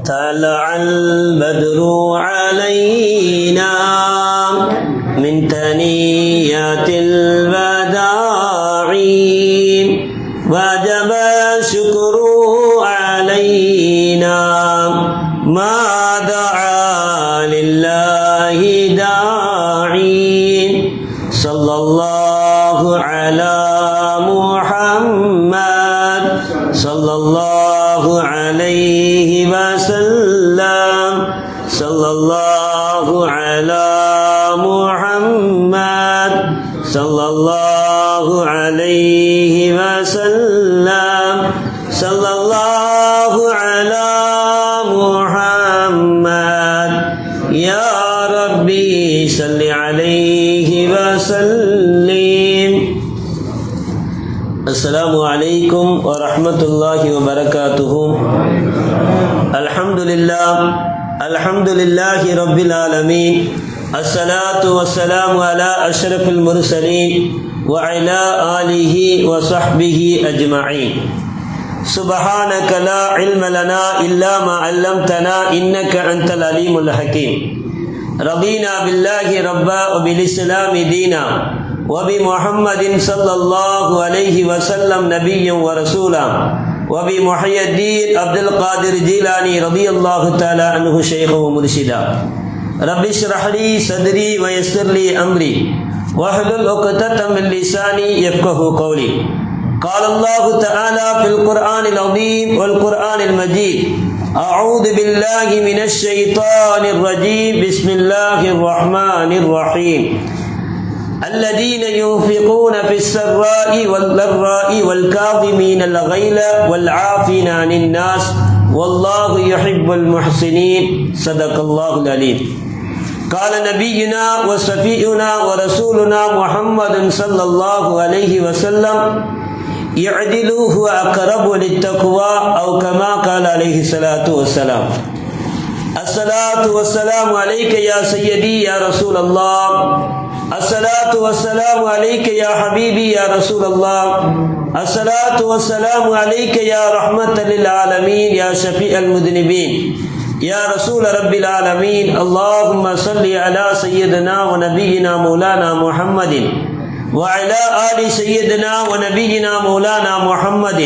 طلع البدر علينا من ثنيات الوداع وجب الشكر علينا ما دعا لله داعي صلى الله على محمد صلى الله عليه وسلم صلى الله على محمد صلى الله عليه وسلم صلى الله على محمد يا ربي صل عليه وسلم. السلام عليكم ورحمة الله وبركاته. الحمد لله رب العالمين. الصلاة والسلام على أشرف المرسلين وعلى آله وصحبه أجمعين. سبحانك لا علم لنا إلا ما علمتنا إنك أنت العليم الحكيم. رضينا بالله ربا وبالإسلام دينا وبمحمد صلى الله عليه وسلم نبيا ورسولا وبمحي الدين عبد القادر جيلاني رضي الله تعالى عنه شيخا ومرشدا. رب اشرح لي صدري ويسر لي أمري واحلل عقدة من لساني يفقهوا قولي. قال الله تعالى في القرآن العظيم والقرآن المجيد: أعوذ بالله من الشيطان الرجيم بسم الله الرحمن الرحيم. الذين ينفقون في السراء والضراء والكاظمين الغيظ والعافين عن الناس والله يحب المحسنين. صدق الله العليم. قال نبينا وشفيعنا ورسولنا محمد صلى الله عليه وسلم: اعدلوا هو أقرب للتقوى أو كما قال عليه الصلاة والسلام. الصلاة والسلام عليك يا سيدي يا رسول الله. الصلاة والسلام عليك يا حبيبي يا رسول الله. الصلاة والسلام عليك يا رحمة للعالمين يا شفيع المذنبين يا رسول رب العالمين. اللهم صل على سيدنا ونبينا مولانا محمد وعلى آل سيدنا ونبينا مولانا محمد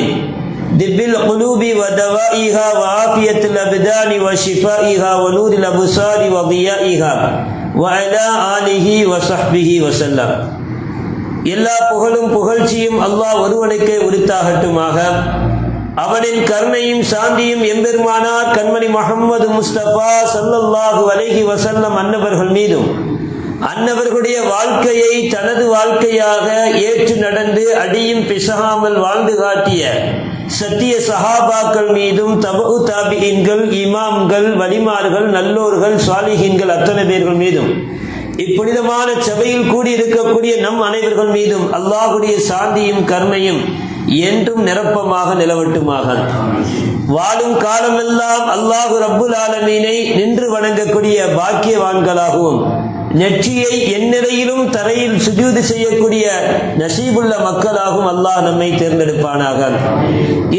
دب القلوب ودوائها وعافية الأبدان وشفائها ونور الأبصار وضيائها وعلى آله وصحبه وسلم. எல்லா புகழும் புகழ்ச்சியும் அல்லாஹ் ஒருவனுக்கே உரித்தாகட்டுமாக. அவனின் கருணையும் சாந்தியும் எம்பெருமானார் கண்மணி முஹம்மது முஸ்தபா ஸல்லல்லாஹு அலைஹி வஸல்லம் அன்னவர்கள் மீதும் அன்னவர்களுடைய வாழ்க்கையை தனது வாழ்க்கையாக ஏற்று நடந்து அடியும் பிசகாமல் வாழ்ந்து காட்டிய சத்திய சஹாபாக்கள் மீதும் தபு தாபியின்கள் இமாம்கள் வலிமார்கள் நல்லோர்கள் சாலிஹீன்கள் அத்தனை பேர்கள் மீதும் இப்புனிதமான சபையில் கூடியிருக்கக்கூடிய நம் அனைவர்கள் மீதும் அல்லாஹுடைய சாந்தியும் கருணையும் என்றும் நிரப்பமாக நிலவட்டுமாக. வாழும் காலமெல்லாம் அல்லாஹு ரப்புல் ஆலமீனை நின்று வணங்கக்கூடிய பாக்கியவான்களாகவும் நெற்றியை எந்நிலையிலும் தரையில் சுஜூது செய்யக்கூடிய நசீபுள்ள மக்களாகவும் அல்லாஹ் நம்மை தேர்ந்தெடுப்பானாக.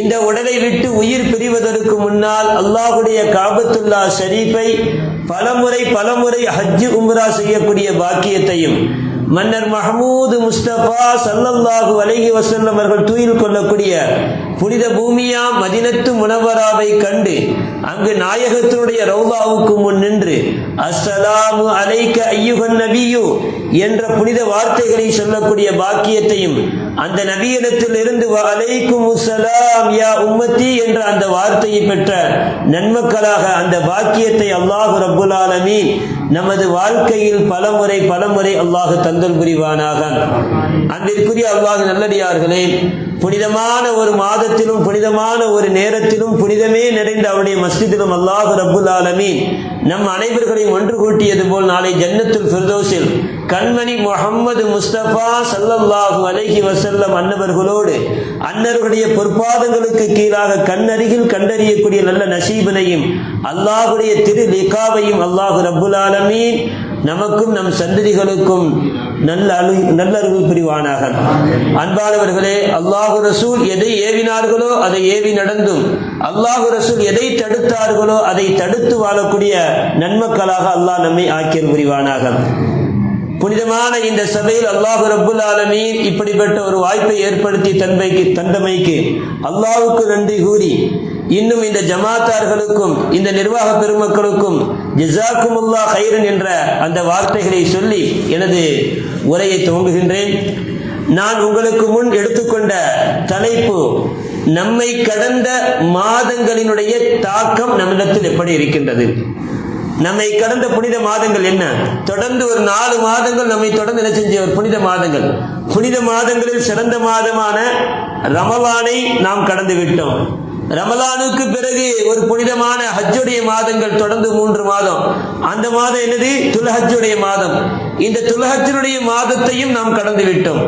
இந்த உடலை விட்டு உயிர் பிரிவதற்கு முன்னால் அல்லாஹுடைய காபத்துல்லா ஷரீஃபை பலமுறை ஹஜ் உம்ரா செய்யக்கூடிய பாக்கியத்தையும் மன்னர் மஹமூது முஸ்தபா ஸல்லல்லாஹு அலைஹி வஸல்லம் அவர்கள் தூயில் கொள்ளக்கூடிய புனித பூமியா மதீனத்து முனவராவை கண்டு அங்கு நாயகத்தினுடைய ரௌலாவுக்கு முன் நின்று அஸ்ஸலாமு அலைக்க ஐயுகன் நபியு என்ற புனித வார்த்தைகளை சொல்லக்கூடிய பாக்கியத்தையும் அந்த நபியிடத்தில் இருந்து வஅலைக்கும் அஸ்ஸலாம் யா உம்மத்தி என்ற அந்த வார்த்தையை பெற்ற நன்மக்களாக அந்த பாக்கியத்தை அல்லாஹ் ரப்புல் ஆலமீன் நமது வாழ்க்கையில் பலமுறை அல்லாஹ் தந்தல் புரிவானாக. அன்பிற்குரிய அல்லாஹ் நல்லடியார்களே, புனிதமான ஒரு மாதத்திலும் புனிதமான ஒரு நேரத்திலும் புனிதமே நிறைந்த அவருடைய மஸ்ஜிதிலும் அல்லாஹ் ரப்புல் ஆலமீன் நம் அனைவர்களையும் ஒன்று கூட்டியது போல் நாளை ஜன்னத்துல் ஃபிர்தௌஸில் கண்மணி முஹம்மது முஸ்தபா ஸல்லல்லாஹு அலைஹி வஸல்லம் அன்னவர்களோடு அன்னர்களுடைய பொற்பாதங்களுக்கு கீழாக கண்ணருகில் கண்டறியக்கூடிய நல்ல நசீபினையும் அல்லாஹுடைய திரு லிகாவையும் அல்லாஹ் ரப்புல் ஆலமீன் நமக்கும் நம் சந்ததிகளுக்கும் நல்லருள் புரிவானாக. அன்பானவர்களே, அல்லாஹு ரசூல் எதை ஏவினார்களோ அதை ஏவி நடந்தும், அல்லாஹு ரசூல் எதை தடுத்தார்களோ அதை தடுத்து வாழக்கூடிய நன்மக்களாக அல்லாஹ் நம்மை ஆக்கியல் புரிவானாக. புனிதமான இந்த சபையில் அல்லாஹு ரப்புல் ஆலமீன் இப்படிப்பட்ட ஒரு வாய்ப்பை ஏற்படுத்தி தந்தமைக்கு அல்லாஹ்வுக்கு நன்றி கூறி, இன்னும் இந்த ஜமாத்தார்களுக்கும் இந்த நிர்வாக பெருமக்களுக்கும் ஜஸாக்குமுல்லாஹ் கைரன் என்ற அந்த வார்த்தைகளை சொல்லி எனது உரையை துவங்குகின்றேன். நான் உங்களுக்கு முன் எடுத்துக்கொண்ட தலைப்பு, நம்மை கடந்த மாதங்களினுடைய தாக்கம் நம்மிடத்தில் எப்படி இருக்கின்றது. நம்மை கடந்த புனித மாதங்கள் என்ன? தொடர்ந்து ஒரு 4 மாதங்கள் நம்மை தொடர்ந்து என்ன செஞ்ச ஒரு புனித மாதங்கள். புனித மாதங்களில் சிறந்த மாதமான ரமலானை நாம் கடந்து விட்டோம். ரமலானுக்கு பிறகு ஒரு புனிதமான ஹஜ்ஜுடைய மாதங்கள் தொடர்ந்து 3 மாதம். அந்த மாதம் என்னது? துல்ஹஜ்ஜுடைய மாதம். இந்த துல்ஹஜ்ஜுடைய மாதத்தையும் நாம் கடந்து விட்டோம்.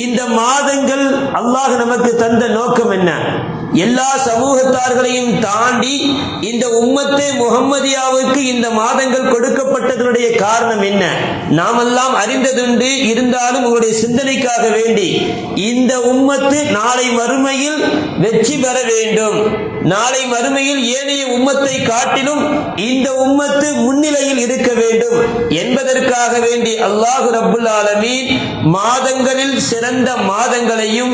இந்த மாதங்கள் அல்லாஹ் நமக்கு தந்த நோக்கம் என்ன? எல்லா சமூகத்தார்களையும் தாண்டி இந்த உம்மத்தே முஹம்மதியாவுக்கு இந்த மாதங்கள் கொடுக்கப்பட்டதனுடைய காரணம் என்ன? நாமெல்லாம் அறிந்ததுண்டு, இருந்தாலும் உங்களுடைய சிந்தனைக்காக வேண்டி, இந்த உம்மத்து நாளை மறுமையில் வெற்றி பெற வேண்டும், நாளை மறுமையில் ஏனைய உம்மத்தை காட்டிலும் இந்த உம்மத்து முன்னிலையில் இருக்க வேண்டும் என்பதற்காக வேண்டி அல்லாஹ் ரப்புல் ஆலமீன் மாதங்களில் சிறந்த மாதங்களையும்,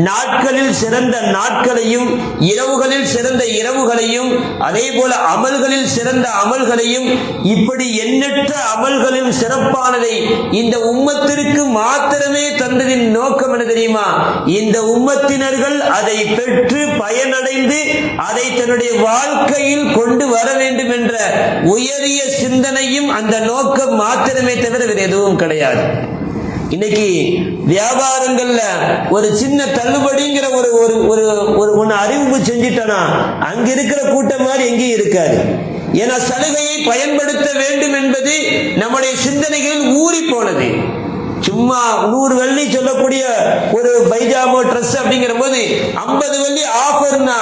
நாட்களில் சிறந்த நாட்களையும், இரவுகளில் சிறந்த இரவுகளையும், அதே போல அமல்களில் சிறந்த அமல்களையும், இப்படி எண்ணற்ற அமல்களில் சிறப்பானதை இந்த உம்மத்திற்கு மாத்திரமே தந்ததின் நோக்கம் என்ன தெரியுமா? இந்த உம்மத்தினர்கள் அதை பெற்று பயனடைந்து அதை தன்னுடைய வாழ்க்கையில் கொண்டு வர வேண்டும் என்ற உயரிய சிந்தனையும் அந்த நோக்கம் மாத்திரமே தவிர வேறு எதுவும் கிடையாது. இன்னைக்கு வியாபாரங்கள்ல ஒரு சின்ன தள்ளுபடிங்கிற ஒன்னு அறிவிப்பு செஞ்சிட்டனா அங்க இருக்கிற கூட்டம் மாதிரி எங்கேயும் இருக்காது. ஏன்னா சலுகையை பயன்படுத்த வேண்டும் என்பது நம்முடைய சிந்தனைகளில் ஊறி போனது. சும்மா 100 வெள்ளி சொல்லக்கூடிய ஒரு பைஜாமோ ட்ரெஸ் அப்படிங்கிற போது 50 வெள்ளி ஆஃபர்னா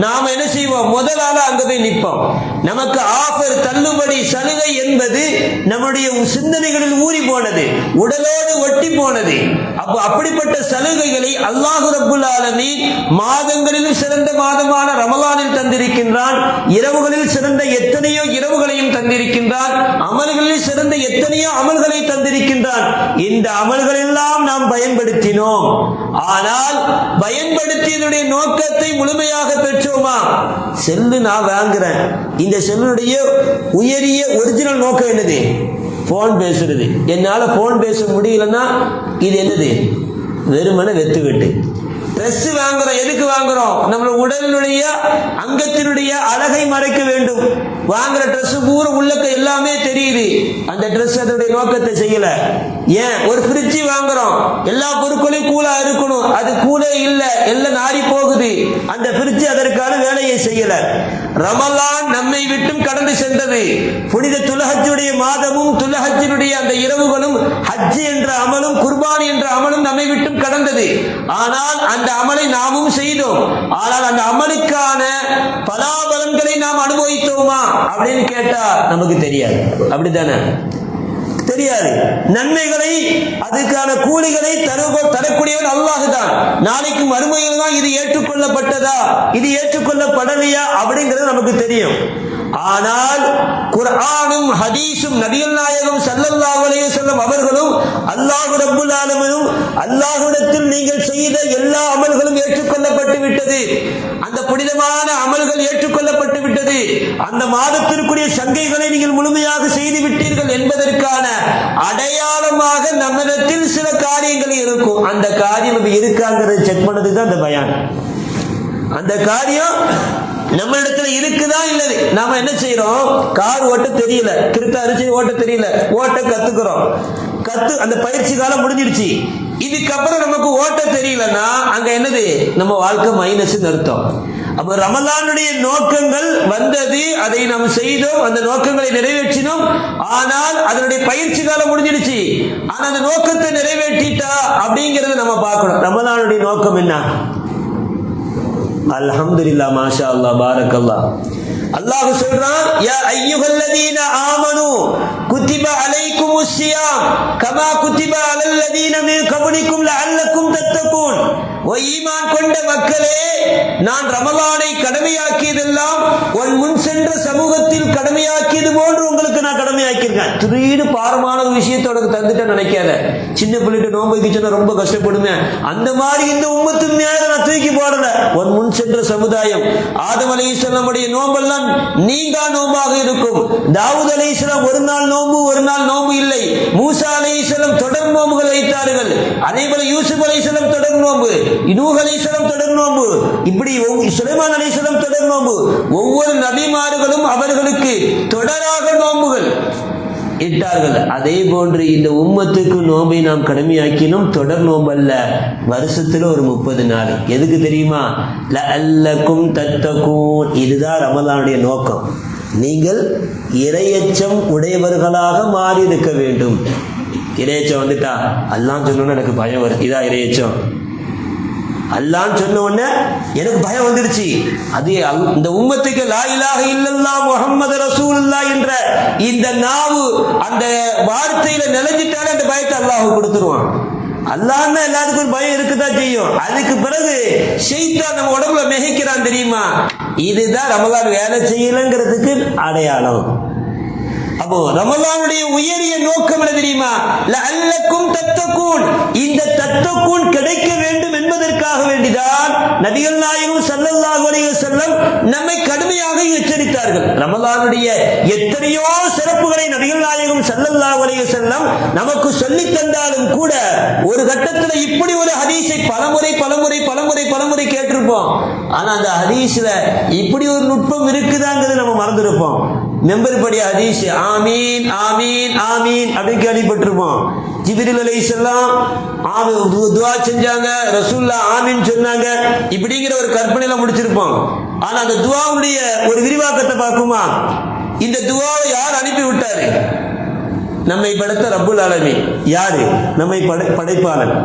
நாம என்ன செய்வோம்? முதலால அங்க போய் நிற்போம். நமக்கு ஆஃபர், தள்ளுபடி, சலுகை என்பது நம்முடைய சிந்தனைகளில் ஊறி போனது, உடலோடு ஒட்டி போனது. அப்போ அப்படிப்பட்ட சலுகைகளை அல்லாஹ் ரப்புல் ஆலமீன் மாதங்களிலும் சிறந்த மாதமான ரமலானில் தந்திருக்கின்றான். இரவுகளில் சிறந்த எத்தனையோ இரவுகளையும் தந்திருக்கின்றான். அமல்களில் சிறந்த எத்தனையோ அமல்களை தந்திருக்கின்றான். இந்த அமல்கள் எல்லாம் நாம் பயன்படுத்தினோம். ஆனால் பயன்படுத்தியதுடைய நோக்கத்தை முழுமையாக பெற்றோமா? செல்லு நான் வாங்குறேன், இந்த செல்லுடைய உயரிய ஒரிஜினல் நோக்கம் என்னது? போன் பேசுறது. என்னால போன் பேச முடியலன்னா இது என்னது? வெறுமன வெத்து வெட்டு. ட்ரெஸ் வாங்குறோம். எதுக்கு வாங்குறோம்? நம்ம உடலினுடைய அங்கத்தினுடைய அழகை மறைக்க வேண்டும். வாங்குற ட்ரெஸ் பூரா உள்ளக்க எல்லாமே தெரியுது. அந்த ட்ரெஸ் அதனுடைய நோக்கத்தை செய்யல. ஏன்? ஒரு ஃப்ரிட்ஜ் வாங்குறோம், எல்லா பொருட்களையும் கூலா இருக்கணும், அது கூலே இல்ல, எல்லாம் நாரி போகுது. அந்த ஃப்ரிட்ஜ் அதற்கான வேலையை செய்யல. ரமலான் நம்மை விட்டும் கடந்து சென்றது. புனித துல்ஹஜ்ஜுடைய மாதமும் துல்ஹஜ்ஜினுடைய அந்த இரவுகளும் ஹஜ் என்ற அமலும் குர்பானி என்ற அமலும் நம்மை விட்டும் கடந்தது. ஆனால் அந்த அமலை நாமும் செய்தோம். ஆனால் அந்த அமலுக்கான பலாபலன்களை நாம் அனுபவித்தோமா அப்படின்னு கேட்டா நமக்கு தெரியாது. அப்படித்தானே? தெரியாது. நன்மைகளை, அதுக்கான கூலிகளை தரக்கூடியவன் அல்லாஹ் தான். நாளைக்கு மறுமையில் தான் இது ஏற்றுக்கொள்ளப்பட்டதா, இது ஏற்றுக்கொள்ளப்படலையா அப்படிங்கிறது நமக்கு தெரியும். ஆனால் குர்ஆனும் ஹதீஸும் நபிகள் நாயகம் ஸல்லல்லாஹு அலைஹி வஸல்லம் அவர்களும் அல்லாஹ் ரப்புல் ஆலமீனும் அல்லாஹ்விடத்தில் நீங்கள் செய்த எல்லா அமல்களும் ஏற்றுக்கொள்ளப்பட்டு விட்டது, அந்த புனிதமான அமல்கள் ஏற்றுக்கொள்ளப்பட்டு விட்டது, அந்த மாதத்திற்குரிய சங்கைகளை நீங்கள் முழுமையாக செய்து விட்டீர்கள் என்பதற்கான அடையாளமாக நம்மிடத்தில் சில காரியங்கள் இருக்கும். அந்த காரியம் இருக்காங்கிறத செக் பண்ணதுக்கு தான் அந்த பயான். அந்த காரியம் நம்ம இடத்துல இருக்குதா இல்லது? நாம என்ன செய்யறோம்? கார் ஓட்ட தெரியல, திருத்த அரிசி ஓட்ட தெரியல, ஓட்ட கத்துக்கிறோம். அந்த பயிற்சி காலம் முடிஞ்சிருச்சு. இதுக்கப்புறம் நமக்கு ஓட்ட தெரியலன்னா அங்க என்னது? நம்ம வாழ்க்கை மைனஸ் அர்த்தம். அப்ப ரமலானுடைய நோக்கங்கள் வந்தது, அதை நாம் செய்தோம், அந்த நோக்கங்களை நிறைவேற்றினோம். ஆனால் அதனுடைய பயிற்சி காலம் முடிஞ்சிருச்சு. ஆனா அந்த நோக்கத்தை நிறைவேற்றிட்டா அப்படிங்கறத நம்ம பார்க்கணும். ரமலானுடைய நோக்கம் என்ன? அல்ஹம்துலில்லாஹ், மாஷா அல்லாஹ், பாரக்கல்லாஹ். அல்லாஹ் சொல்றான், யா அய்யுஹல்லதீன ஆமனு குத்திப அலைக்குமுஸ் ஸியாம் கமா குத்திப அலல்லதீன மின் கப்லிக்கும் லஅல்லக்கும் தத்தகூன். ஓ ஈமான் கொண்ட மக்களே, நான் ரமலானை கடமையாக்கியதெல்லாம் உன் முன் சென்ற சமூகத்தில் கடமையாக்கியது போன்று உங்களுக்கு நான் கடமையாக்கியிருக்கேன். திடீர்னு பாரமான ஒரு விஷயத்தோட தந்துட்டேன் நினைக்காத. சின்ன பிள்ளைட்டு நோன்பு வைக்க சொன்னா ரொம்ப கஷ்டப்படுவேன். அந்த மாதிரி இந்த உம்மத்து மேல நான் தூக்கி போடல. உன் முன் சென்ற சமுதாயம் ஆதம் அலைஹிஸ்ஸலாம் உடைய நோம்பெல்லாம் நீங்கா நோம்பாக இருக்கும். தாவூத் அலைஹிஸ்ஸலாம் ஒரு நாள் நோம்பு ஒரு நாள் நோம்பு இல்லை. மூசா அலைஹிஸ்ஸலாம் தொடர் நோம்புகள் வைத்தார்கள். அதேபோல யூசுப் அலைஹிஸ்ஸலாம் தொடர் நோம்பு, நூஹ் அலைஹிஸ்ஸலாம் தொடர் நோம்பு, இப்படி சுலைமான் அலைஹிஸ்ஸலாம் தொடர் நோம்பு. ஒவ்வொரு நபிமார்களும் அவர்களுக்கு தொடராக நோம்புகள் இட்டார்கள். அதே போன்று இந்த உம்மத்துக்கு நோம்பை நாம் கடமையாக்கினோம். தொடர் நோம்பு அல்ல, வருஷத்துல ஒரு 30 நாள். எதுக்கு தெரியுமா? லஅல்லக்கும் தத்தகூன். இதுதான் ரமலானுடைய நோக்கம். நீங்கள் இறையச்சம் உடையவர்களாக மாறி இருக்க வேண்டும். இறையச்சம் வந்துட்டா அல்லாஹ் சொன்னோன்னு எனக்கு பயம் வரும். இதான் இறையச்சம். அல்லாஹ் சொன்ன உடனே எனக்கு பயம் வந்துடுச்சு. அது இந்த உம்மத்துக்கு லா இலாஹ இல்லல்லாஹ் முஹம்மது ரசூலுல்லாஹ் என்ற இந்த நாவு அந்த வார்த்தையில நிலைஞ்சிட்டாலே அந்த பயத்தை அல்லாஹ் கொடுத்துருவான். அல்லாஹ்னா எல்லாத்துக்கும் பயம் இருக்குதான் செய்யும். அதுக்கு பிறகு ஷைத்தான் நம்ம உடம்புல மிகைக்கிறான் தெரியுமா? இதுதான் ரமலான் வேலை செய்யலங்கிறதுக்கு அடையாளம். அப்போ ரமலானுடைய உயரிய நோக்கம் என்ன தெரியுமா? லஅல்லக்கும் தத்தகூன். இந்த தத்தகூன் கிடைக்க வேண்டும் என்பதற்காக வேண்டிதான் நபிகள் நாயகம் ஸல்லல்லாஹு அலைஹி வஸல்லம் நம்மை கடுமையாக எச்சரித்தார்கள். ரமலானுடைய எத்தனையோ சிறப்புகளை நபிகள் நாயகம் ஸல்லல்லாஹு அலைஹி வஸல்லம் நமக்கு சொல்லி தந்தாலும் கூட ஒரு கட்டத்தில் இப்படி ஒரு ஹதீஸை பலமுறை கேட்டிருப்போம். ஆனா அந்த ஹதீஸ்ல இப்படி ஒரு நுட்பம் இருக்குதாங்கிறது நம்ம மறந்துருப்போம். மெம்பர் படி ஹதீஸ் ஆமீன் ஆமீன் ஆமீன் அப்படின்னு கேள்விப்பட்டிருப்போம். ஜிப்ரீல் அலைஹிஸ்ஸலாம் துஆ செஞ்சாங்க, ரசூலுல்லாஹ் ஆமீன் சொன்னாங்க, இப்படிங்கிற ஒரு கற்பனையில முடிச்சிருப்போம். ஆனா அந்த துஆவுடைய ஒரு விரிவாக்கத்தை பார்க்குமா? இந்த துஆவை யார் அனுப்பி விட்டாரு? நம்மை படைத்த ரப்புல் ஆலமீன். யாரு? நம்மை படைப்பாளன்.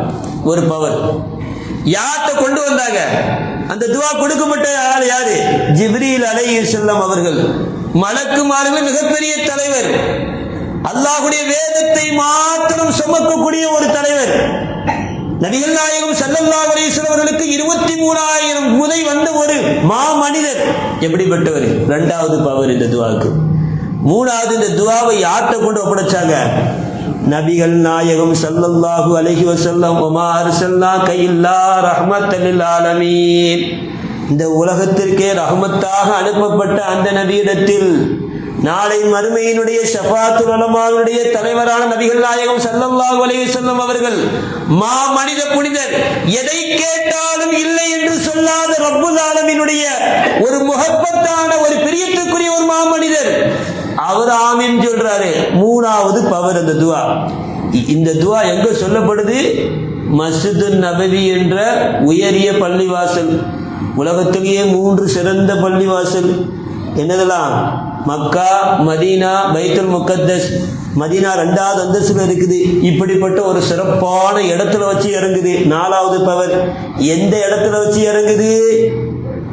ஒரு பவர் யார்கிட்ட கொண்டு வந்தாங்க? அந்த துஆ கொடுக்கப்பட்ட ஆள் யாரு? ஜிப்ரீல் அலைஹிஸ்ஸலாம் அவர்கள். மலக்குமார்கள் மிகப்பெரிய தலைவர், அல்லாஹ்வுடைய வேதத்தை மாத்திரம் சுமக்கக்கூடிய ஒரு தலைவர். நபிகள் நாயகம் ஸல்லல்லாஹு அலைஹி வஸல்லம் அவர்களுக்கு 23,000 முறை வந்த ஒரு மாமனிதர். எப்படிப்பட்டவர்? இரண்டாவது பவர் இந்த துஆவுக்கு. மூணாவது, இந்த துஆவை யார்கிட்ட கொண்டு ஒப்படைச்சாங்க? நபிகள் நாயகம் ஸல்லல்லாஹு அலைஹி வஸல்லம். வமா அர்ஸல்னாக இல்லா ரஹ்மத்தல் லில் ஆலமீன். இந்த உலகத்திற்கே ரஹ்மத்தாக அனுப்பப்பட்ட அந்த நபியிடத்தில் நாளை மறுமையினுடைய ஷஃபாத்துல் உலமாவுடைய தலைவரான நபிகள் நாயகம் ஸல்லல்லாஹு அலைஹி வஸல்லம் அவர்கள் மனித புனிதர். எதை கேட்டாலும் இல்லை என்று சொல்லாத ரப்புல் ஆலமீனுடைய ஒரு முஹப்பத்தான ஒரு பிரியத்துக்குரிய ஒரு மாமனிதர். அவர் ஆமீன் சொல்றாரு. மூணாவது பவர் அந்த துஆ. இந்த துஆ எங்க சொல்லப்படுது? மஸ்ஜிது நபவி என்ற உயரிய பள்ளிவாசல். உலகத்திலேயே 3 சிறந்த பள்ளிவாசல் என்னதெல்லாம்? மக்கா, மதீனா, பைத்துல் முகத்தஸ். மதீனா 2வது அந்தஸ்துல இருக்குது. இப்படிப்பட்ட ஒரு சிறப்பான இடத்துல வச்சு இறங்குது. 4வது பவர் எந்த இடத்துல வச்சு இறங்குது?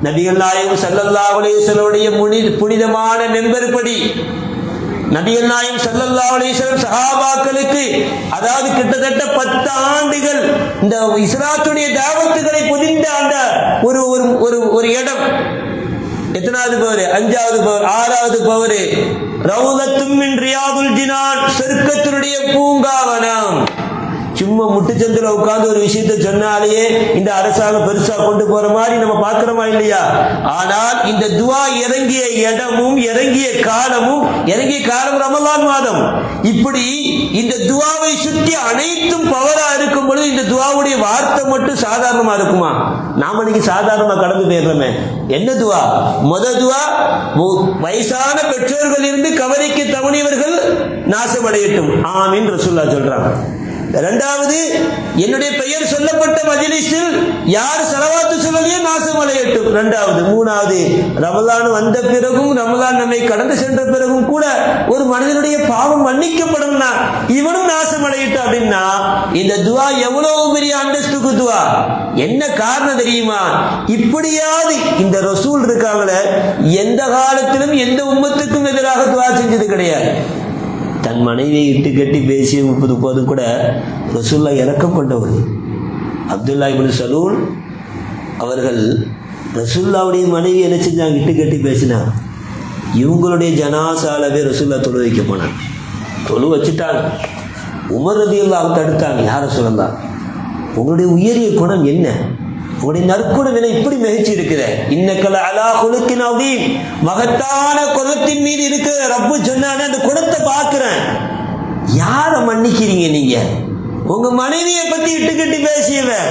நபிகள் நாயகம் ஸல்லல்லாஹு அலைஹி வஸல்லம் புனிதமான மெம்பர் படி நபிகள் நாயகம் ஸல்லல்லாஹு அலைஹி வஸல்லம் சஹாபாக்களுக்கு, அதாவது கிட்டத்தட்ட 10 ஆண்டுகள் இந்த இஸ்லாத்துடைய தாவத்துகளை புதிந்த அந்த ஒரு இடம். எத்தனாவது பவர்? 5வது பவர். 6வது பவர் ரௌலத்தும் மின் ரியாதுல் ஜினான். சொர்க்கத்தினுடைய பூங்காவனம். சும்மா முட்டுச்சந்தில உட்கார்ந்து ஒரு விஷயத்தை சொன்னாலேயே இந்த அரசாங்கம் பெருசா கொண்டு போற மாதிரி நம்ம பார்க்கிறோமா இல்லையா? ஆனால் இந்த துஆ இறங்கிய இடமும் இறங்கிய காலம் ரமலான் மாதம். இப்படி இந்த துஆவை சுற்றி அனைத்தும் பவரா இருக்கும் பொழுது இந்த துஆவுடைய வார்த்தை மட்டும் சாதாரணமா இருக்குமா? நாம இன்னைக்கு சாதாரணமா கடந்து போயிடுறோமே. என்ன துஆ? துஆ, வயசான பெற்றோர்கள் இருந்து கவலைக்கு தவணியவர்கள் நாசமடையட்டும், ஆமீன் ரசூலுல்லாஹ் சொல்றாங்க. 2வது, என்னுடைய பெயர் சொல்லப்பட்ட மஜ்லிஸில் யார் ஸலவாத்து சொல்லலையோ நாசம் அடையட்டும், 2வது. 3வது, ரமலான் வந்த பிறகும் ரமலான் நம்மை கடந்து சென்ற பிறகும் கூட ஒரு மனிதனுடைய பாவம் மன்னிக்கப்படும், இவனும் நாசம் அடையட்டும் அப்படின்னா இந்த துஆ எவ்வளவு பெரிய அந்தஸ்துக்கு உம்மத்துக்கு துவா. என்ன காரணம் தெரியுமா? இப்படியாவது இந்த ரசூல் இருக்காங்களே, எந்த காலத்திலும் எந்த உம்மத்துக்கும் எதிராக துவா செஞ்சது கிடையாது. தன் மனைவியை இட்டு கட்டி பேசிய 30 போது கூட ரசூல்லா இரக்கம் கொண்டவர். அப்துல்லா இப்னு சலூல் அவர்கள் ரசூல்லாவுடைய மனைவி என்ன செஞ்சாங்க? இட்டு கட்டி பேசினாங்க. இவங்களுடைய ஜனாசாலவே ரசூல்லா தொழு வைக்க போனாங்க. தொழு வச்சுட்டாங்க. உமர் ரலியல்லாஹு அன்ஹு தடுத்தாங்க. யார சொல்லலாம், உங்களுடைய உயரிய குணம் என்ன? உங்களுடைய நற்குணம் என இப்படி மிகச்சி இருக்கிற, இன்னக்கல அலா குலுக்கின் அதீம், மகத்தான குணத்தின் மீது இருக்கிற ரப்பு சொன்னானே, அந்த குணத்தை பார்க்கிறேன். யாரை மன்னிக்கிறீங்க நீங்க? உங்க மனைவியை பத்தி இட்டுக்கட்டி பேசியவன்,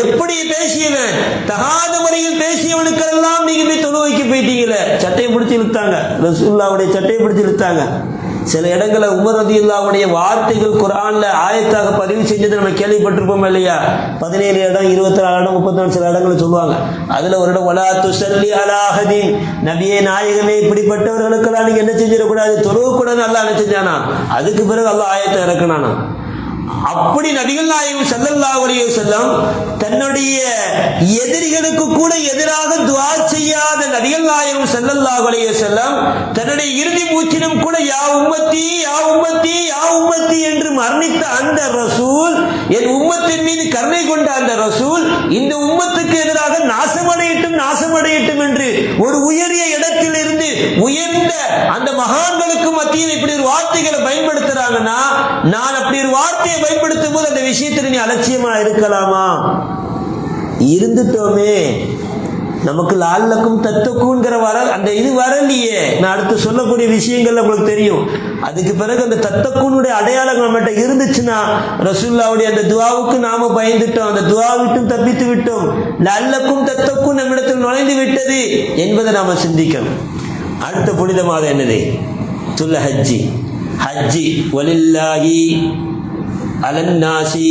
எப்படி பேசியவன், தகாத முறையில் பேசியவனுக்கெல்லாம் நீங்க போய் தொழு வைக்க போயிட்டீங்களே. சட்டையை பிடிச்சி இழுத்தாங்க, ரசூலுல்லாஹ்வுடைய சட்டையை பிடிச்சி இழுத்தாங்க. சில இடங்களை உமர் ரலியல்லாஹுடைய வார்த்தைகள் குர்ஆன்ல ஆயத்தாக பதிவு செஞ்சது நம்ம கேள்விப்பட்டிருப்போம் இல்லையா? 17 இடம், 24 இடம், 34 சில இடங்களை சொல்லுவாங்க. அதுல ஒரு இடம், வலா துஸல்லி அலா அஹதின், நபியே நாயகமே இப்படிப்பட்டவர்களுக்கெல்லாம் நீங்க என்ன செஞ்சிடக்கூடாது, தொழுவக்கூடாது. அல்லாஹ் என்ன செஞ்சானா? அதுக்கு பிறகு அல்லாஹ் ஆயத்தை இறக்குனானா. அப்படி நபிகள் நாயகம் ஸல்லல்லாஹு அலைஹி வஸல்லம் தன்னுடைய எதிரிகளுக்கு கூட எதிராக துஆ செய்யாத நபிகள் நாயகம் ஸல்லல்லாஹு அலைஹி வஸல்லம் தன்னுடைய இறுதி மூச்சிலும் கூட யா உம்மத்தி யா உம்மத்தி யா உம்மத்தி என்று மரணித்த அந்த ரசூல், என் உம்மத்தின் மீது கருணை கொண்ட அந்த ரசூல், இந்த உம்மத்துக்கு எதிராக நாசமடையட்டும் நாசமடையட்டும் என்று ஒரு உயரிய இடத்திலிருந்து உயர்ந்த அந்த மகான்களுக்கு மத்தியில் இப்படி ஒரு வார்த்தைகளை பயன்படுத்துறாங்கன்னா, நான் அப்படி ஒரு வார்த்தையை பயன்படுத்தும் போது அந்த விஷயத்தில் நீ அலட்சியமா இருக்கலாமா? இருந்துட்டோமே. நமக்கு லால்லக்கும் தத்தக்குங்கிற அந்த இது வரலையே. நான் அடுத்து சொல்லக்கூடிய விஷயங்கள் உங்களுக்கு தெரியும். அதுக்கு பிறகு அந்த தத்தக்குனுடைய அடையாளங்கள் நம்மகிட்ட இருந்துச்சுன்னா, ரசூலுல்லாஹ்வுடைய அந்த துஆவுக்கு நாம பயந்துட்டோம், அந்த துஆ விட்டும் தப்பித்து விட்டோம், லால்லக்கும் தத்தக்கும் நம்மிடத்தில் நுழைந்து விட்டது என்பதை நாம சிந்திக்கணும். அடுத்த புனித மாதம் என்னது? துல் ஹஜ்ஜி. ஹஜ்ஜி வலில்லாஹி அலன்னாசி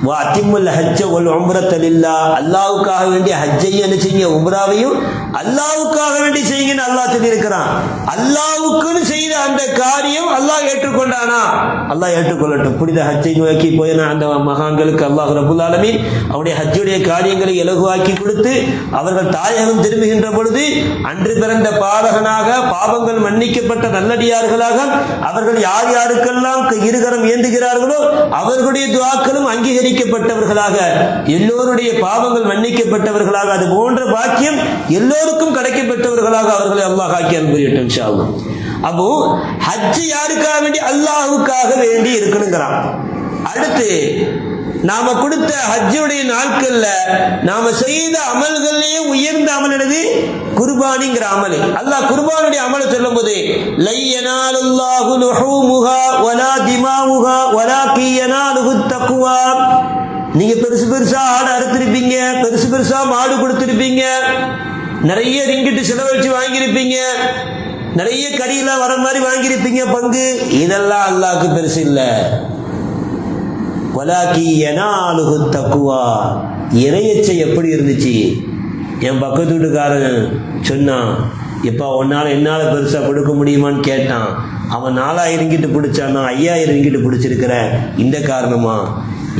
வ அத்திம்முல் ஹஜ்ஜ வல் உம்ரத லில்லாஹ். அல்லாஹ்வுக்காக வேண்டிய ஹஜ்ஜையும் என்ன செய்யுங்க, உம்ராவையும் அல்லாஹ்வுக்காக வேண்டி செய்யுங்கன்னு அல்லாஹ் சொல்லி இருக்கிறான். அல்லாஹ்வுக்குன்னு செய்த அந்த காரியம் அல்லாஹ் ஏற்றுக்கொண்டானா? அல்லாஹ் ஏற்றுக்கொள்ளட்டும். புனித ஹஜ்ஜை நோக்கி போயின அந்த மகான்களுக்கு அல்லாஹ் ரப்பல் ஆலமீன் அவருடைய ஹஜ்ஜுடைய காரியங்களை இலகுவாக்கி கொடுத்து அவர்கள் தாயகம் திரும்புகின்ற பொழுது அன்று பிறந்த பாலகனாக, பாவங்கள் மன்னிக்கப்பட்ட நல்லடியார்களாக அவர்கள் யார் யாருக்கெல்லாம் இருகரம் ஏந்துகிறார்களோ அவர்களுடைய துஆக்களும் அங்கீகரிக்கப்பட்டவர்களாக, எல்லோருடைய பாவங்கள் மன்னிக்கப்பட்டவர்களாக, அது போன்ற பாக்கியம் எல்லோருக்கும் கிடைக்கப்பட்டவர்களாக அவர்களை அல்லாஹ் ஆக்கி அனுபவிக்கட்டும் இன்ஷா அல்லாஹ். அப்போ ஹஜ் யாருக்காக வேண்டி? அல்லாஹ்வுக்காக வேண்டி இருக்கணுங்கிறான். அடுத்து நாம கொடுத்த ஹஜ்ஜுடைய நாட்கள்ல நாம செய்த அமல்கள்லயே உயர்ந்த அமல் என்னது? குர்பானிங்கிற அமல். அல்லாஹ் குர்பானுடைய அமலை சொல்லும் போது லை யனாலுல்லாஹு லுஹூமுஹா வலா திமாவுஹா வலாக்கின் யனாலுஹு தக்வா. நீங்க பெருசு பெருசா ஆடு அறுத்திருப்பீங்க, பெருசு பெருசா மாடு கொடுத்திருப்பீங்க, நிறைய ரிங்கிட்டு செலவழிச்சு வாங்கியிருப்பீங்க, நிறைய கறியெல்லாம் வர மாதிரி வாங்கியிருப்பீங்க பங்கு. இதெல்லாம் அல்லாஹ்க்கு பெருசு இல்லை. வலாக்கின் யனாலுஹு தக்வா. இறையச்சை எப்படி இருந்துச்சு? என் பக்கத்து வீட்டுக்காரன் சொன்னான், எப்பா உன்னால் என்னால் பெருசாக கொடுக்க முடியுமான்னு கேட்டான். அவன் 4000 ரிங்கிட்டு பிடிச்சானா, 5000 ரிங்கிட்டு பிடிச்சிருக்கிற. இந்த காரணமா?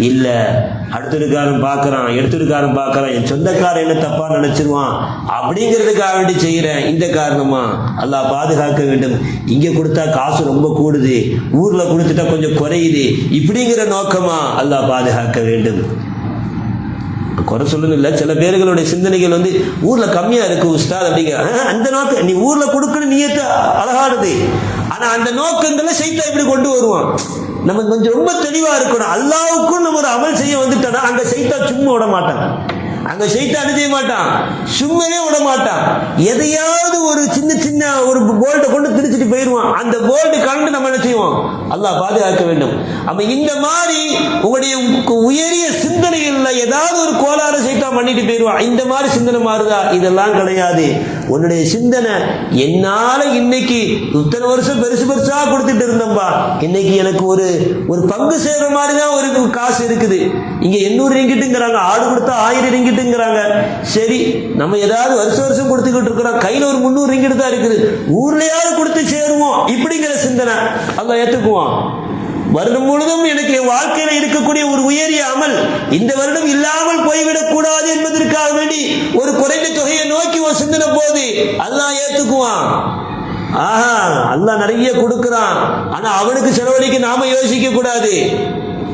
இல்லை. அடுத்ததுக்காரன் பார்க்குறான், எடுத்துக்காரன் பார்க்குறான், என் சொந்தக்காரன் என்ன தப்பாக நினச்சிருவான் அப்படிங்கிறதுக்காக வேண்டி செய்கிறேன். இந்த காரணமா? அல்லாஹ் பாதுகாக்க வேண்டும். இங்கே கொடுத்தா காசு ரொம்ப கூடுது, ஊரில் கொடுத்துட்டா கொஞ்சம் குறையுது, இப்படிங்கிற நோக்கமா? அல்லாஹ் பாதுகாக்க வேண்டும். குறை சொல்லணும் இல்லை, சில பேர்களுடைய சிந்தனைகள் ஊர்ல கம்மியா இருக்கு உஸ்தாத் அப்படிங்கிற அந்த நோக்கம். நீ ஊர்ல கொடுக்கணும் நீயத்து அழகானது, ஆனா அந்த நோக்கங்களை சைத்தா இப்படி கொண்டு வருவான். நம்ம கொஞ்சம் ரொம்ப தெளிவா இருக்கணும். அல்லாஹ்வுக்கும் நம்ம ஒரு அமல் செய்ய வந்துட்டோம்னா அங்க சைத்தா சும்மா விட மாட்டான். அங்க சைத்தான் செய்ய மாட்டான், சும்மாவே விட மாட்டான். எதையாவது ஒரு சின்ன சின்ன ஒரு போல்ட்டை கொண்டு திரிச்சிட்டு போயிடுவான். அந்த போல்ட் கலந்து நம்ம என்ன செய்வோம்? அல்லாஹ் பாதுகாக்க வேண்டும். அப்ப இந்த மாதிரி உங்களுடைய உயரிய சிந்தனைகள்ல ஏதாவது ஒரு கோளாறு சைத்தான் பண்ணிட்டு போயிடுவான். இந்த மாதிரி சிந்தனை மாறுதா? இதெல்லாம் கிடையாது. உன்னுடைய சிந்தனை, என்னால இன்னைக்கு இத்தனை வருஷம் பெருசு பெருசா கொடுத்துட்டு இருந்தோம்பா, இன்னைக்கு எனக்கு ஒரு ஒரு பங்கு சேர்ற மாதிரி தான் ஒரு காசு இருக்குது. இங்க 800 ரிங்கிட்டுங்கிறாங்க, ஆடு கொடுத்தா 1000 ரிங்கிட்டுங்கிறாங்க. சரி, நம்ம ஏதாவது வருஷம் வருஷம் கொடுத்துக்கிட்டு இருக்கிறோம், கையில ஒரு 300 ரிங்கிட்டு தான் இருக்குது, ஊர்லயாவது கொடுத்து சேருவோம் இப்படிங்கிற சிந்தனை அல்லாஹ் ஏத்துக்குவான். வருடம் முழுதும் எனக்கு என் வாழ்க்கையில் இருக்கக்கூடிய ஒரு உயரிய அமல் இந்த வருடம் இல்லாமல் போய்விடக் கூடாது என்பதற்காக வேண்டி ஒரு குறைந்த தொகையை நோக்கி ஒரு சிந்தனை போது அல்லாஹ் ஏத்துக்குவான். ஆஹா, அல்லாஹ் நிறைய கொடுக்கிறான், ஆனா அவனுக்கு செலவழிக்க நாம யோசிக்க கூடாது.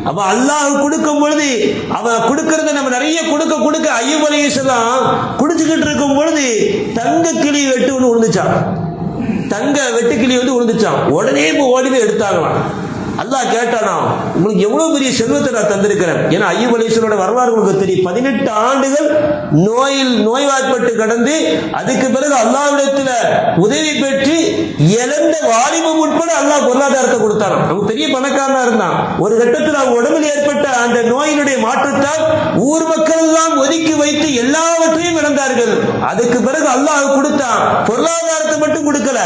அப்ப அல்லாஹ் கொடுக்கும் பொழுது அவன் கொடுக்கறத நம்ம நிறைய கொடுக்க ஐயூப் அலைஹிஸ்ஸலாம் குடிச்சுக்கிட்டு இருக்கும் பொழுது தங்க கிளி வெட்டு ஒன்று விழுந்துச்சான். தங்க வெட்டுக்கிளி விழுந்துச்சான். உடனே ஓடி போய் எடுத்தாங்களாம். அல்லாஹ் கேட்டானா, உங்களுக்கு எவ்வளவு பெரிய செல்வத்தை நான் தந்திருக்கிறேன். ஏன்னா ஐயூப் அலைஹிஸ்ஸலாமோட வரலாறு உங்களுக்கு தெரியும். 18 ஆண்டுகள் நோய்வாய்ப்பட்டு கடந்து அதுக்கு பிறகு அல்லாஹ்விடத்துல உதவி பெற்று இழந்த வாலிபம் உட்பட அல்லாஹ் பொருளாதாரத்தை கொடுத்தாராம். அவங்க பெரிய பணக்காரனா இருந்தான். ஒரு கட்டத்தில் அவங்க உடம்பில் ஏற்பட்ட அந்த நோயினுடைய மாற்றத்தால் ஊர் மக்கள் எல்லாம் ஒதுக்கி வைத்து எல்லாவற்றையும் இழந்தார்கள். அதுக்கு பிறகு அல்லாஹ் கொடுத்தான். பொருளாதாரத்தை மட்டும் கொடுக்கல,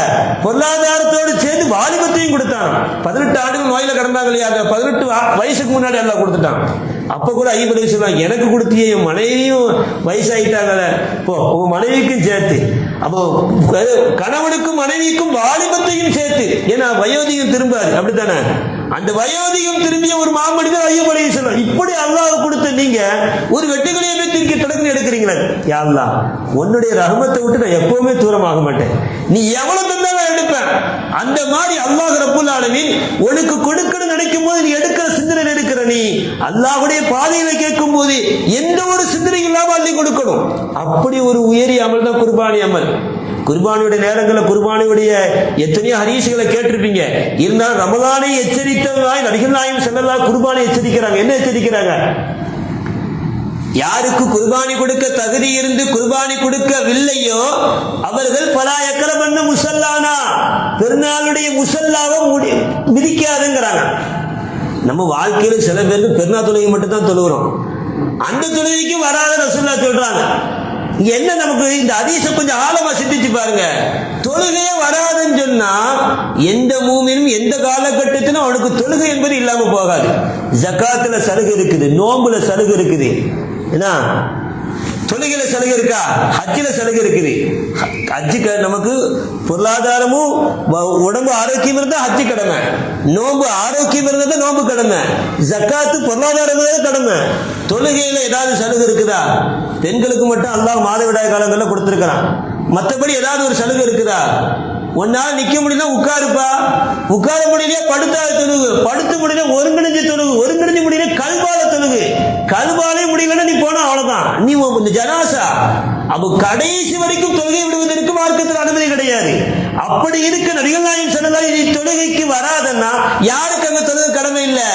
பொருளாதாரத்தோடு சேர்ந்து வாலிபத்தையும் கொடுத்தான். 18 ஆண்டுகள் நோயில கடந்தாங்க இல்லையா, 18 வயசுக்கு முன்னாடி அல்லாஹ் கொடுத்துட்டான். அப்ப கூட ஐயூப் அலைஹிஸ்ஸலாம் எனக்கு கொடுத்தியே, என் மனைவியும் வயசாயிட்டாங்க, இப்போ உங்க மனைவிக்கும் சேர்த்து, அப்போ கணவனுக்கும் மனைவிக்கும் வாலிபத்தையும் சேர்த்து, ஏன்னா வயோதிகம் திரும்பாது, அப்படித்தானே? அந்த வயோதிகம் திரும்பிய ஒரு மாமனிதர் ஐயூப் அலைஹிஸ்ஸலாம். இப்படி அல்லாஹ் கொடுத்த நீங்க ஒரு வெட்டுக்களையே திருக்கி தொடர்ந்து எடுக்கிறீங்களே, யா அல்லாஹ் உன்னுடைய ரஹ்மத்தை விட்டு நான் எப்பவுமே தூரமாக மாட்டேன், நீ எவ்வளவு தந்தாலும் எடுப்பேன். அந்த மாதிரி அல்லாஹ் ரப்புல் ஆலமீன் உனக்கு கொடுக்கணும் நினைக்கும் போது நீ எடுக்கிற சிந்தனை எடுக்கிற, நீ அல்லாஹ்வுடைய பாதையில கேட்கும் போது எந்த ஒரு சிந்தனை இல்லாம அள்ளி கொடுக்கணும். அப்படி ஒரு உயரிய அமல் தான் குர்பானி அமல். குர்பானியுடைய நேரங்களில் குர்பானியுடைய எத்தனையோ ஹதீஸ்களை கேட்டிருப்பீங்க. இருந்தாலும் ரமலானை எச்சரித்தவராய் நபிகள் நாயகம் ஸல்லல்லாஹு குர்பானை எச்சரிக்கிறாங்க. என்ன எச்சரிக்கிறாங்க? யாருக்கு குர்பானி கொடுக்க தகுதி இருந்து குர்பானி கொடுக்கவில்லையோ அவர்கள் பலா யக்ரபன்ன முஸல்லானா, பெருநாளுடைய முஸல்லாவை மிதிக்காதுங்கிறாங்க. நம்ம வாழ்க்கையில சில பேருக்கு பெருநாள் தொழுகை மட்டும் தான் தொழுகிறோம், அந்த தொழுகைக்கு வராத ரசூலுல்லாஹ் சொல்றாங்க. என்ன நமக்கு இந்த ஹதீஸை கொஞ்சம் ஆழமா சிந்திச்சு பாருங்க. தொழுகையே வராதுன்னு சொன்னா எந்த மூமினும் எந்த காலகட்டத்திலும் அவனுக்கு தொழுகை என்பது இல்லாம போகாது. ஜகாத்துல சலுகை இருக்குது, நோம்புல சலுகை இருக்குது, என்ன தொழுகையில சலுகை இருக்கா, ஹஜ்ஜில சலுகை இருக்குது. ஹஜ்ஜுக்கு நமக்கு பொருளாதாரமும் உடம்பு ஆரோக்கியம் இருந்தா ஹஜ்ஜு கடமை, நோம்பு ஆரோக்கியம் இருந்தா நோம்பு கடமை, ஜக்காத்து பொருளாதாரம் கடமை. தொழுகையில ஏதாவது சலுகை இருக்குதா? பெண்களுக்கு மட்டும் அல்லாஹ் மாதவிடாய் காலங்களில் கொடுத்திருக்கிறான். மற்றபடி ஏதாவது ஒரு சலுகை இருக்குதா? ஒன்னால நிக்க முடியல உட்காருப்பா, உட்கார முடியல படுத்தா தொழுகு, படுத்து முடியல ஒருங்கிணைஞ்சு தொழுகு, ஒருங்கிணைஞ்சு முடியல கல்பால தொழுகு, கல்பாலே முடியலன்னா நீ போனா அவ்வளவுதான், நீ ஜனாசா. அப்ப கடைசி வரைக்கும் தொழுகை விடுவதற்கு மார்க்கத்தில் அனுமதி கிடையாது. அப்படி இருக்க நபிகள் நாயகம் ஸல்லல்லாஹு அலைஹி வஸல்லம் தொழுகைக்கு வராதன்னா யாருக்கு அங்க தொழுகை கடமை இல்லை?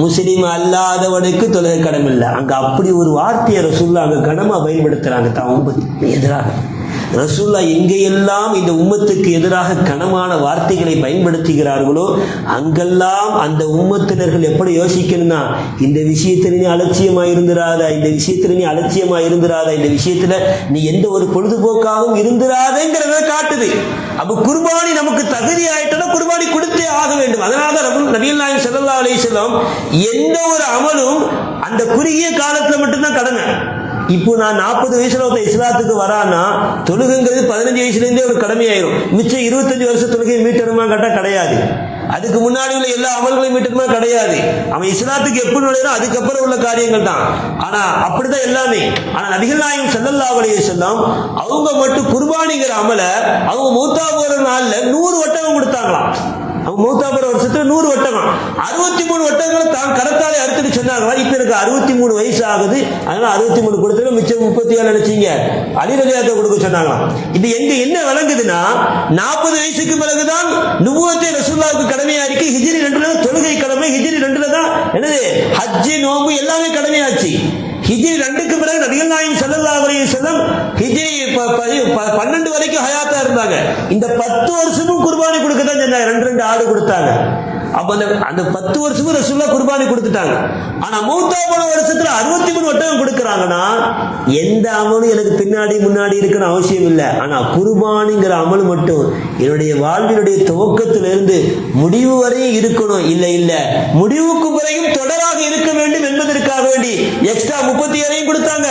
முஸ்லிம் அல்லாதவனுக்கு தொழுகை கடமை இல்லை. அங்க அப்படி ஒரு வார்த்தையை ரசூலுல்லாஹ் அங்க கனமா பயன்படுத்துறாங்க. தான் உம்மத்துக்கு எதிராக ரசூலுல்லாஹ் எங்கெல்லாம் இந்த உம்மத்துக்கு எதிராக கனமான வார்த்தைகளை பயன்படுத்துகிறார்களோ அங்கெல்லாம் அந்த உம்மத்தினர்கள் எப்படி யோசிக்கணும்னா, இந்த விஷயத்துல நீ அலட்சியமா இருந்துராத, இந்த விஷயத்துல நீ அலட்சியமா இருந்துராத, இந்த விஷயத்துல நீ எந்த ஒரு பொழுதுபோக்காகவும் இருந்துராதங்கிறத காட்டுது. அப்ப குர்பானி நமக்கு தகுதி ஆயிட்டா குர்பானி கொடுத்தே ஆக வேண்டும். அதனாலதான் நபிகள் நாயகம் ஸல்லல்லாஹு அலைஹி வஸல்லம் எந்த ஒரு அமலும் அந்த குறுகிய காலத்துல மட்டும்தான் கடமை. இப்போ நான் 40 வயசுல ஒருத்த இஸ்லாத்துக்கு வரான்னா தொழுகைங்கிறது 15 வயசுல இருந்தே ஒரு கடமையாயிரும். மிச்சம் 25 வருஷம் தொழுகையை மீட்டணுமா கேட்டா கிடையாது. அதுக்கு முன்னாடி உள்ள எல்லா அமல்களையும் மீட்டணுமா கிடையாது. அவன் இஸ்லாத்துக்கு எப்படி நுழையிறோம் அதுக்கப்புறம் உள்ள காரியங்கள் தான். ஆனா அப்படிதான் எல்லாமே. ஆனா நபிகள் நாயகம் ஸல்லல்லாஹு அலைஹி வஸல்லம் அவங்க மட்டும் குர்பானிங்கிற அமல அவங்க மூத்தா போற நாள்ல 100 ஒட்டகம் கொடுத்தாங்களாம். அவங்க மூத்தா போற வருஷத்துல 100 ஒட்டகம், 63 ஒட்டகங்களை தான் கரத்தாலே அறுத்துட்டு சொன்னாங்களா. இப்ப எனக்கு 63 வயசு ஆகுது, அதனால 63 கொடுத்து மிச்சம் 37 நினைச்சீங்க அலி ரலியல்லாஹு கொடுக்க சொன்னாங்களாம். இது எங்க என்ன விளங்குதுன்னா 40 வயசுக்கு பிறகுதான் நுபுவத்தை ரசூலுல்லாஹ்வுக்கு கடமையா இருக்கு. ஹிஜ்ரி 2ல தொழுகை கடமை, ஹிஜ்ரி 2ல தான் என்னது ஹஜ் நோம்பு எல்லாமே கடமையாச்சு. ஹிஜ்ரி 2க்கு பிறகு நபிகள் நாயகம் ஸல்லல்லாஹு அலைஹி வஸல்லம் ஹிஜ்ரி 12 வரைக்கும் ஹயாத்தா இருந்தாங்க. இந்த 10 வருஷமும் குர்பானி கொடுக்க தான் சொன்னாங்க. 2 ஆடு கொடுத்தாங்க. அப்ப அந்த 10 வருஷமும் ரசூலுல்லாஹ் குர்பானி கொடுத்துட்டாங்க. ஆனா மூத்தா போன வருஷத்துல 63 ஒட்டகம் கொடுக்கறாங்கன்னா எந்த அமலும் எனக்கு பின்னாடி முன்னாடி இருக்குன்னு அவசியம் இல்லை. ஆனா குர்பானிங்கிற அமல் மட்டும் என்னுடைய வாழ்வினுடைய துவக்கத்திலிருந்து முடிவு வரையும் இருக்கணும். இல்ல முடிவுக்கு பிறகும் தொடராக இருக்க வேண்டும் என்பதற்காக வேண்டி எக்ஸ்ட்ரா 37 கொடுத்தாங்க.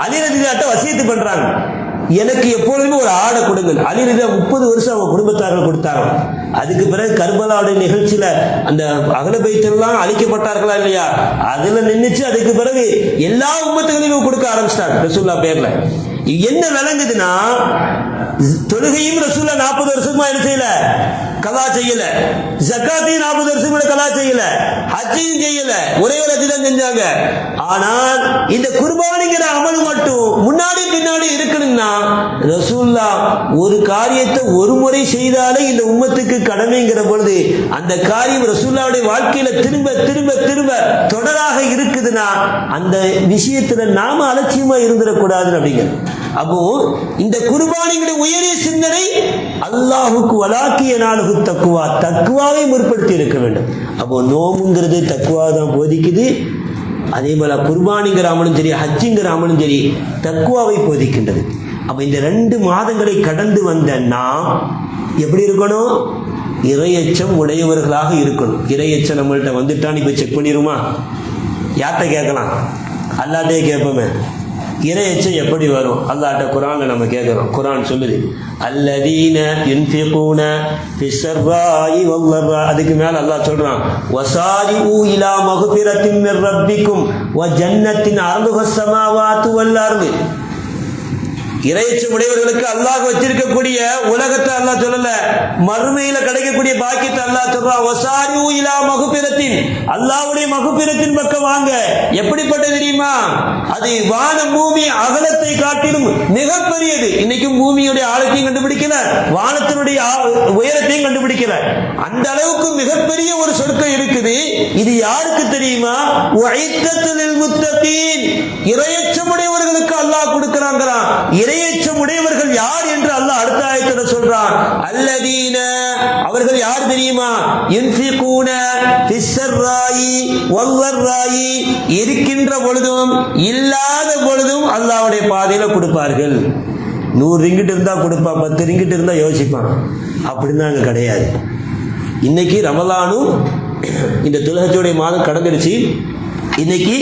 அலி ரலியல்லாஹு வசியத்து பண்றாங்க. எனக்கு எப்பொழுதுமே ஒரு ஆடை கொடுங்கள். அலி ரலியல்லாஹு 30 வருஷம் அவங்க குடும்பத்தார்கள் கொடுத்தாங்க. அதுக்கு பிறகு கர்பலாவுடைய நிகழ்ச்சியில அந்த அஹ்ல பைத்தெல்லாம் அழிக்கப்பட்டார்களா இல்லையா, அதுல நின்றுச்சு. அதுக்கு பிறகு எல்லா உம்மத்துகளையும் கொடுக்க ஆரம்பிச்சிட்டாங்க ரசூலுல்லாஹ் பேர்ல. என்ன விளங்குதுன்னா, தொழுகையும் ரசூலுல்லாஹ் 40 வருஷமா என்ன செய்யல, கலா செய்யல. ஜகாத்தையும் 40 வருஷம் கலா செய்யல. ஹஜ்ஜையும் செய்யல, ஒரே ஒரு ஹஜ் தான் செஞ்சாங்க. ஆனால் இந்த குர்பானிங்கிற அமல் மட்டும் முன்னாடி பின்னாடி இருக்கணும்னா, ரசூலுல்லாஹ் ஒரு காரியத்தை ஒரு முறை செய்தாலே இந்த உம்மத்துக்கு கடமைங்கிற பொழுது அந்த காரியம் ரசூலுல்லாஹ்வுடைய வாழ்க்கையில திரும்ப திரும்ப திரும்ப தொடராக இருக்குதுன்னா, அந்த விஷயத்துல நாம அலட்சியமா இருந்துடக்கூடாதுன்னு அப்படிங்கிற. அப்போ இந்த குர்பானிங்கிற உயரிய சிந்தனை அல்லாஹுக்கு வலாக்கிய நாளுக்கு தக்குவா, தக்குவாவை முற்படுத்தி இருக்க வேண்டும். அப்போ நோம்புங்கிறது தக்குவா தான் போதிக்குது. அதே போல குர்பானிங்கிற அமலும் சரி, ஹஜ்ஜுங்கிற அமலும் சரி, தக்குவாவை போதிக்கின்றது. அப்போ இந்த 2 மாதங்களை கடந்து வந்த நாம் எப்படி இருக்கணும்? இறையச்சம் உடையவர்களாக இருக்கணும். இறையச்சம் நம்மள்கிட்ட வந்துட்டான்னு இப்போ செக் பண்ணிடுமா? யார்கிட்ட கேட்கலாம்? அல்லாஹ்ட்டே கேட்போமே. இறையச்சம் எப்படி வரும்? அல்லாஹ்ட்ட குர்ஆன்ல நம்ம கேட்கிறோம். குர்ஆன் சொல்லுது, அல்லதீன யுன்ஃபிகூன ஃபிஸ்ஸர்ராஇ வல்லர்ரா. அதுக்கு மேல அல்லாஹ் சொல்றான், வசாரிஉ இலா மக்ஃபிரத்தின் மிர் ரப்பிக்கும் வ ஜன்னத்தின் அர்துஹஸ் ஸமாவாத்து வல் அர்து. இறையச்சம் உடையவர்களுக்கு அல்லாஹ் வச்சிருக்கக்கூடிய உலகத்தை அல்லாஹ் சொல்லல, மறுமையில கிடைக்கக்கூடிய பாக்கியத்தை அல்லாஹ் சொல்றான். வசாரிஉ இலா மக்ஃபிரத்தின், அல்லாஹ்வுடைய மக்ஃபிரத்தின் பக்கம் வாங்க. எப்படிப்பட்டது தெரியுமா? அது வானம் பூமி அகலத்தை காட்டிலும் மிகப்பெரியது. இன்னைக்கும் பூமியுடைய ஆழத்தையும் கண்டுபிடிக்கல, வானத்தினுடைய உயரத்தையும் கண்டுபிடிக்கல. அந்த அளவுக்கு மிகப்பெரிய ஒரு சொர்க்கம் இருக்குது. இது யாருக்கு தெரியுமா? உஇத்தத்துல் முத்தகீன், இறையச்சமுடையவர்களுக்கு அல்லாஹ் கொடுக்கறாங்கறான். இறையச்சமுடையவர்கள் யார் என்று அல்லாஹ் அடுத்த ஆயத்துல சொல்றான். அல்லதீன, அவர்கள் யார் தெரியுமா? யுன்ஃபிகூன ஃபிஸ்ஸர்ராஇ வல்லர்ராஇ, இருக்கின்ற பொழுதும் இல்லாத பொழுதும் அல்லாஹ்வுடைய பாதையில கொடுப்பார்கள். 100 ரிங்கிட் இருந்தா கொடுப்பான், 10 ரிங்கிட் இருந்தா யோசிப்பான். அப்படின்னா அங்க கிடையாது. இன்னைக்கு ரமலானும் இந்த துல்ஹஜ்ஜுடைய மாதம் கடந்துருச்சு. இன்னைக்கு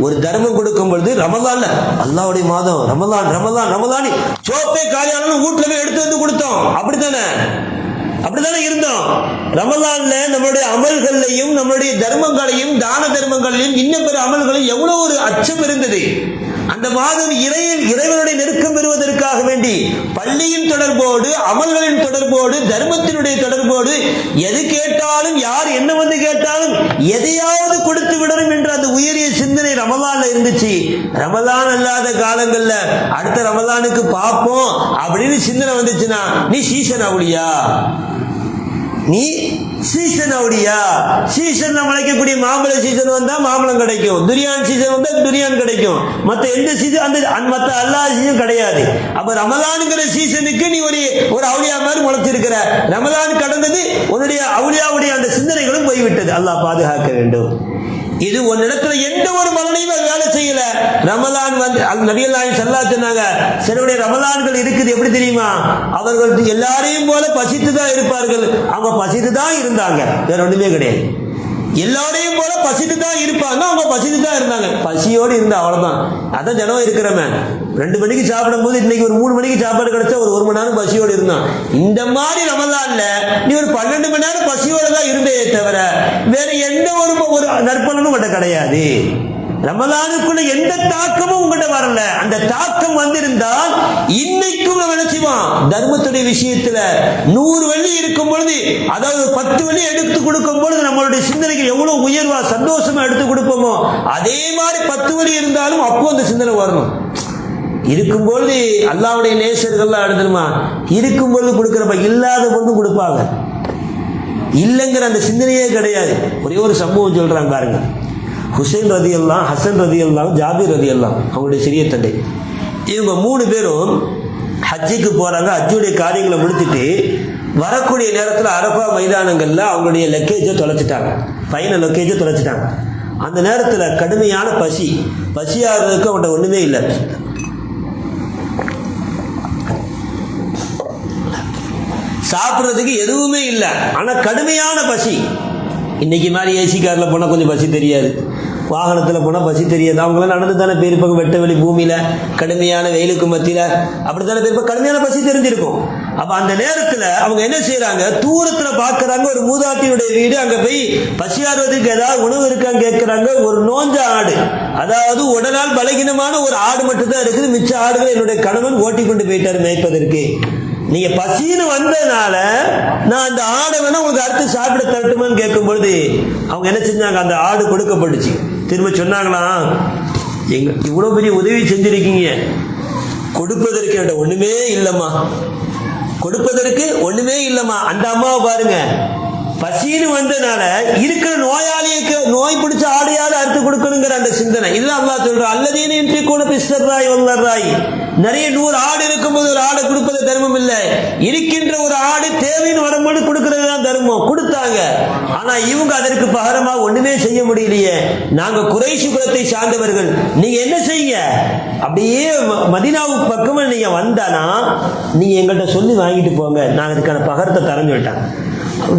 ஒரு தர்மம் கொடுக்கும் பொழுது ரமலான்ல அல்லாஹ்வுடைய மாதம் ரமலான் ரமலான் ரமலான் சோப்பே காலியானாலும் வீட்டுல போய் எடுத்து வந்து கொடுத்தோம். அப்படித்தானே இருந்தோம். ரமலான்ல நம்மளுடைய அமல்களையும் நம்மளுடைய தர்மங்களையும் தான தர்மங்களையும் இன்னும் பிற அமல்களையும் எவ்வளவு ஒரு அச்சம் இருந்தது. அந்த மாதம் இறைவனுடைய நெருக்கம் பெறுவதற்காக வேண்டி பள்ளியின் தொடர்போடு, அமல்களின் தொடர்போடு, தர்மத்தினுடைய தொடர்போடு, எது கேட்டாலும் யார் என்ன வந்து கேட்டாலும் எதையாவது கொடுத்து விடணும் என்ற அந்த உயரிய சிந்தனை ரமலான்ல இருந்துச்சு. ரமலான் அல்லாத காலங்கள்ல அடுத்த ரமலானுக்கு பார்ப்போம் அப்படின்னு சிந்தனை வந்துச்சுன்னா, நீ சீசன் ஆகுடியா? நீ சீசன் ஆகுடியா? சீசன்ல முளைக்கக்கூடிய மாம்பழ சீசன் வந்தா மாம்பழம் கிடைக்கும், துரியான் சீசன் வந்தா துரியான் கிடைக்கும். மற்ற எந்த சீசன், அந்த மற்ற எல்லா சீசன் கிடையாது. அப்ப ரமலானுங்கிற சீசனுக்கு நீ ஒரு அவுளியா மாதிரி முளைச்சிருக்கிற. ரமலான் கடந்தது, உன்னுடைய அவுளியாவுடைய அந்த சிந்தனைகளும் போய்விட்டது. அல்லாஹ் பாதுகாக்க வேண்டும். இது ஒரு இடத்துல எந்த ஒரு மலனையும் வேலை செய்யல. ரமலான் வந்து நபிகள் நாயகம் ஸல்லல்லாஹு சொன்னாங்க, சிலருடைய ரமலான்கள் இருக்குது. எப்படி தெரியுமா? அவர்கள் எல்லாரையும் போல பசித்து தான் இருப்பார்கள். அவங்க பசித்து தான் இருந்தாங்க, வேற ஒண்ணுமே கிடையாது. எல்லாரையும் போல பசித்து தான் இருப்பாங்க, அவங்க பசித்து தான் இருந்தாங்க. பசியோடு இருந்தா அவ்வளவுதான். அதான் ஜனம் இருக்கிறவன் 2 மணிக்கு சாப்பிடும் போது இன்னைக்கு ஒரு 3 மணிக்கு சாப்பாடு கிடைச்சா ஒரு 1 மணி நேரம் பசியோடு இருந்தான். இந்த மாதிரி ரமலான்ல நீ ஒரு 12 மணி நேரம் பசியோடு தான் இருந்தே தவிர வேற எந்த ஒரு நற்பலனும் உங்கள்கிட்ட கிடையாது. ரமலானுக்குள்ள எந்த தாக்கமும் உங்கள்கிட்ட வரல. அந்த தாக்கம் வந்திருந்தால் இன்னைக்கும் நம்ம நினைச்சுவோம், தர்மத்துடைய விஷயத்துல 100 வெள்ளி இருக்கும் பொழுது, அதாவது 10 வெள்ளி எடுத்து கொடுக்கும் பொழுது நம்மளுடைய சிந்தனைக்கு எவ்வளவு உயர்வா சந்தோஷமா எடுத்து கொடுப்போமோ, அதே மாதிரி 10 வெள்ளி இருந்தாலும் அப்போ அந்த சிந்தனை வரணும். இருக்கும்பொழுது அல்லாஹ்வுடைய நேசர்கள்லாம் எழுதணுமா, இருக்கும்பொழுது கொடுக்கிறப்ப இல்லாத பொழுது கொடுப்பாங்க. இல்லைங்கிற அந்த சிந்தனையே கிடையாது. ஒரே ஒரு சம்பவம் சொல்றாங்க பாருங்க. ஹுசைன் ரதியல்லாஹ், ஹசன் ரதியல்லாஹ், ஜாபிர் ரதியல்லாஹ், அவங்களுடைய சிறிய தந்தை. இவங்க 3 பேரும் ஹஜ்ஜுக்கு போறாங்க. ஹஜ்ஜுடைய காரியங்களை முடிச்சுட்டு வரக்கூடிய நேரத்தில் அரஃபா மைதானங்கள்ல அவங்களுடைய லக்கேஜை தொலைச்சிட்டாங்க, ஃபைனல் லக்கேஜை தொலைச்சிட்டாங்க. அந்த நேரத்தில் கடுமையான பசியாகிறதுக்கு அவங்கள்ட்ட ஒண்ணுமே இல்லை. சாப்பிட்றதுக்கு எதுவுமே இல்லை. ஆனால் கடுமையான பசி. இன்னைக்கு மாதிரி ஏசி காரில் போனால் கொஞ்சம் பசி தெரியாது. வாகனத்தில் போனால் பசி தெரியாது. அவங்களாம் நடந்து தானே போயிருப்பாங்க, வெட்ட வெளி பூமியில் கடுமையான வெயிலுக்கு மத்தியில் அப்படி தானே போயிருப்பாங்க, கடுமையான பசி தெரிஞ்சிருக்கும். அப்போ அந்த நேரத்தில் அவங்க என்ன செய்கிறாங்க, தூரத்தில் பார்க்குறாங்க ஒரு மூதாட்டியுடைய வீடு, அங்கே போய் பசியாடுவதற்கு ஏதாவது உணவு இருக்கான்னு கேட்குறாங்க. ஒரு நோஞ்ச ஆடு, அதாவது உடலால் பலகீனமான ஒரு ஆடு மட்டும் தான் இருக்குது, மிச்ச ஆடுகளை என்னுடைய கணவன் ஓட்டி கொண்டு போயிட்டார் மேய்ப்பதற்கு. நீங்க பசின்னு வந்ததுனால நான் அந்த ஆடை வேணா உங்களுக்கு அடுத்து சாப்பிட தரட்டுமான்னு கேட்கும் பொழுது அவங்க என்ன செஞ்சாங்க, அந்த ஆடு கொடுக்கப்பட்டுச்சு. திரும்ப சொன்னாங்களாம், எங்க இவ்வளவு பெரிய உதவி செஞ்சிருக்கீங்க, கொடுப்பதற்கு என்கிட்ட ஒண்ணுமே இல்லம்மா, கொடுப்பதற்கு ஒண்ணுமே இல்லம்மா. அந்த அம்மாவை பாருங்க, பசின்னு வந்தனால இருக்கிற நோயாளிக்கு நோய் பிடிச்ச ஆடையாவது அறுத்து கொடுக்கணுங்கிற அந்த சிந்தனை. இதுதான் அல்லாஹ் சொல்றான், அல்லதீன யுன்ஃபிகூன பிஸ்ஸர்ராய் வல்லர்ராய். நிறைய 100 ஆடு இருக்கும்போது ஒரு ஆடை கொடுப்பது தர்மம் இல்லை, இருக்கின்ற ஒரு ஆடு தேவைன்னு வரும்போது கொடுக்கறது தான் தர்மம். கொடுத்தாங்க, ஆனா இவங்க அதற்கு பகரமா ஒண்ணுமே செய்ய முடியலையே. நாங்க குறைஷி குலத்தை சார்ந்தவர்கள், நீங்க என்ன செய்யுங்க, அப்படியே மதீனாவுக்கு பக்கமா நீங்க வந்தானா நீங்க எங்கள்கிட்ட சொல்லி வாங்கிட்டு போங்க, நான் அதுக்கான பகரத்தை தரஞ்சு விட்டேன்.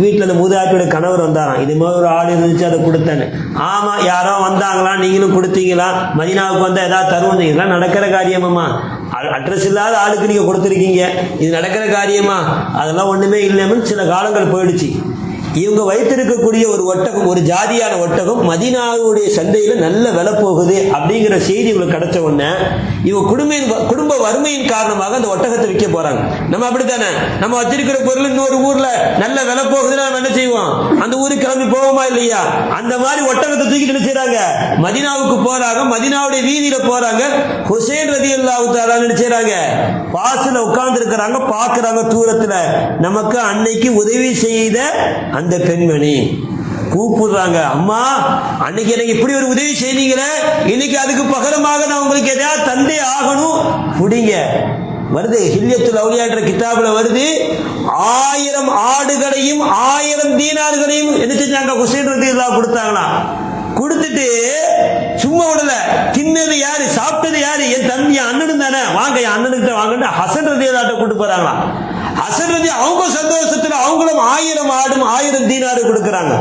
வீட்டில் அந்த மூதாட்டியோட கணவர் வந்தாராம், இது மாதிரி ஒரு ஆடு இருந்துச்சு அதை கொடுத்தேன்னு. ஆமாம், யாரோ வந்தாங்களா, நீங்களும் கொடுத்தீங்களா, மதீனாவுக்கு வந்தால் ஏதாவது தருவோம். இதெல்லாம் நடக்கிற காரியமாம்மா, அட்ரஸ் இல்லாத ஆளுக்கு நீங்கள் கொடுத்துருக்கீங்க, இது நடக்கிற காரியமா? அதெல்லாம் ஒன்றுமே இல்லைன்னு சில காலங்கள் போயிடுச்சு. இவங்க வைத்திருக்கக்கூடிய ஒரு ஒட்டகம், ஒரு ஜாதியான ஒட்டகம் மதீனாவுடைய சந்தையில் நல்ல விலை போகுது அப்படிங்கிற செய்தி இவங்களுக்கு கிடைச்ச உடனே இவங்க குடும்ப வறுமையின் காரணமாக அந்த ஒட்டகத்தை விற்க போறாங்க. நம்ம அப்படித்தானே, நம்ம வச்சிருக்கிற பொருள் இன்னொரு ஊர்ல நல்ல விலை போகுதுன்னா நம்ம என்ன செய்வோம், அந்த ஊருக்கு கிளம்பி போவோமா இல்லையா? அந்த மாதிரி ஒட்டகத்தை தூக்கிட்டு என்ன செய்றாங்க, மதீனாவுக்கு போறாங்க. மதீனாவுடைய வீதியில போறாங்க. ஹுசைன் ரலியல்லாஹு தஆலா என்ன செய்றாங்க, பாசுல உட்கார்ந்து இருக்கிறாங்க, பாக்குறாங்க தூரத்துல, நமக்கு அன்னைக்கு உதவி செய்த அந்த பெண்மணி கூப்பிடுறாங்க, அம்மா அன்னைக்கு எனக்கு இப்படி ஒரு உதவி செய்தீங்களே, இன்னைக்கு அதுக்கு பகரமாக நான் உங்களுக்கு எதாவது தந்தே ஆகணும், புடிங்க. வருது ஹில்யத்துல் அவுலியான்ற கிதாபுல வருது, 1000 ஆடுகளையும் 1000 தீனார்களையும் என்ன செஞ்சாங்க, ஹுசைன் ரலியல்லாஹு கொடுத்தாங்களாம். கொடுத்துட்டு சும்மா விடல, தின்னது யாரு, சாப்பிட்டது யாரு, என் தம்பி அண்ணனும் தானே, வாங்க என் அண்ணனுக்கு வாங்க ஹசன் ரலியல்லாஹு கூட்டு போறாங்களாம். ஹசன் ரலி அவங்க சந்தோஷத்துல அவங்களும் 1000 ஆடும் 1000 தீனாரு கொடுக்குறாங்க.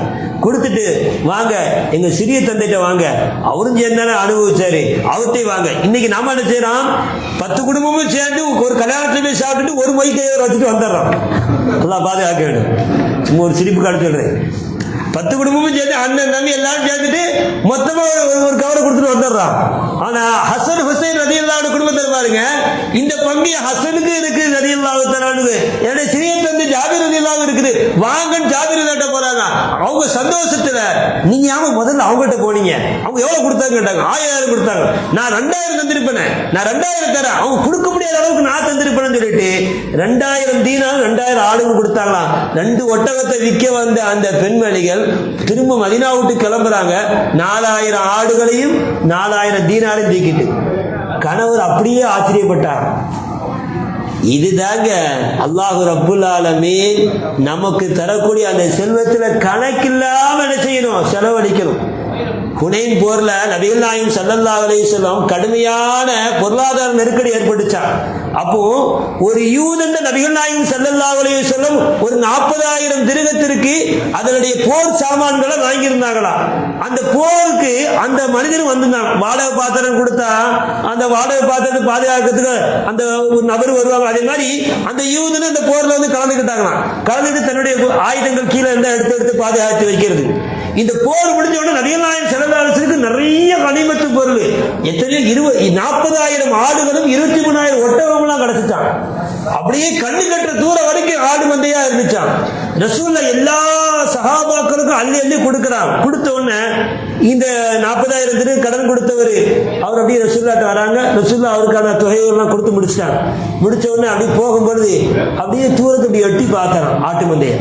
கொடுத்துட்டு வாங்க எங்க சிறிய தந்தைட்ட வாங்க, அவரும் சேர்ந்தானே அனுபவிச்சாரு, அவர்கிட்ட வாங்க. இன்னைக்கு நாம என்ன செய்யறோம், 10 குடும்பமும் சேர்ந்து ஒரு கல்யாணத்துல போய் சாப்பிட்டுட்டு ஒரு மைக்கை வச்சுட்டு வந்துடுறோம். எல்லாம் பாதுகாக்க வேண்டும். சும்மா ஒரு சிரிப்பு காட்டு சொல்றேன். 10 குடும்பமும் சேர்ந்து அண்ணன் தம்பி எல்லாரும் சேர்ந்துட்டு மொத்தமா ஒரு கவரை கொடுத்துட்டு வந்துடுறான். ஆனா ஹசன் ஹுசைன் ரலியல்லாஹு குடும்பத்தில் பாருங்க, இந்த பங்கு ஹசனுக்கு இருக்கு ரலியல்லாஹு தஆலாவுக்கு, என்னுடைய சிறிய தந்தை ஜாபிர் ரலியல்லாஹு இருக்குது, வாங்கன்னு ஜாபிர் கிட்ட போறாங்க. அவங்க சந்தோஷத்துல, நீங்க ஆமா முதல்ல அவங்ககிட்ட போனீங்க, அவங்க எவ்வளவு கொடுத்தாங்க கேட்டாங்க, 1000 கொடுத்தாங்க. நான் 2000 தந்திருப்பேன், நான் 2000 தரேன், அவங்க கொடுக்க முடியாத அளவுக்கு நான் தந்திருப்பேன்னு சொல்லிட்டு 2000 தீனார் 2000 ஆடுங்க கொடுத்தாங்களாம். 2 ஒட்டகத்தை விற்க வந்த அந்த பெண்மணிகள் திரும்ப மதீனா விட்டு கிளம்புறாங்க. 4000 ஆடுகளையும் 4000 தீனாரையும் தூக்கிட்டு. கணவர் அப்படியே ஆச்சரியப்பட்டார். இதுதாங்க அல்லாஹ் ரப்புல் ஆலமீன் நமக்கு தரக்கூடிய அந்த செல்வத்துல கணக்கில்லாம என்ன செய்யணும், செலவழிக்கணும். ஹுனைன் போர்ல நபிகள் நாயகம் ஸல்லல்லாஹு அலைஹி வஸல்லம் கடுமையான பொருளாதார நெருக்கடி ஏற்பட்டுச்சான். அப்போ ஒரு யூதன் நபிகள் நாயகம் ஸல்லல்லாஹு அலைஹி வஸல்லம் ஒரு 40,000 திரகத்திற்கு அதனுடைய போர் சாமான்களை வாங்கியிருந்தாங்களா. அந்த போருக்கு அந்த மனிதர் வந்திருந்தாங்க, வாடகை பாத்திரம் கொடுத்தா அந்த வாடகை பாத்திரத்தை பாதுகாக்கிறதுக்கு அந்த ஒரு நபர் வருவாங்க. அதே மாதிரி அந்த யூதன் அந்த போர்ல வந்து கலந்துக்கிட்டாங்களாம். கலந்துட்டு தன்னுடைய ஆயுதங்கள் கீழே இருந்தா எடுத்து பாதுகாத்து வைக்கிறது. இந்த போர் முடிஞ்ச உடனே நபிகள் நாயகம் ஸல்லல்லாஹு அலைஹி வஸல்லம் நிறைய கனிமத்து பொருள், எத்தனையோ 40,000 ஆடுகளும் 23,000 ஒட்டகங்களும் கிடைச்சிட்டான். அப்படியே கண்ணு கட்டுற தூரம் வரைக்கும் ஆடு மந்தையா இருந்துச்சான். ரசூலுல்லாஹ் எல்லா சஹாபாக்களுக்கும் அள்ளி அள்ளி கொடுக்குறான். கொடுத்த உடனே இந்த 40,000 தினம் கடன் கொடுத்தவர் அவர் அப்படியே ரசூலுல்லாஹ்ட்ட வராங்க. ரசூலுல்லாஹ் அவருக்கான தொகையெல்லாம் கொடுத்து முடிச்சிட்டாங்க. முடிச்ச உடனே அப்படி போகும்பொழுது அப்படியே தூரத்தை அப்படி எட்டி பார்த்தாராம், ஆட்டு மந்தைய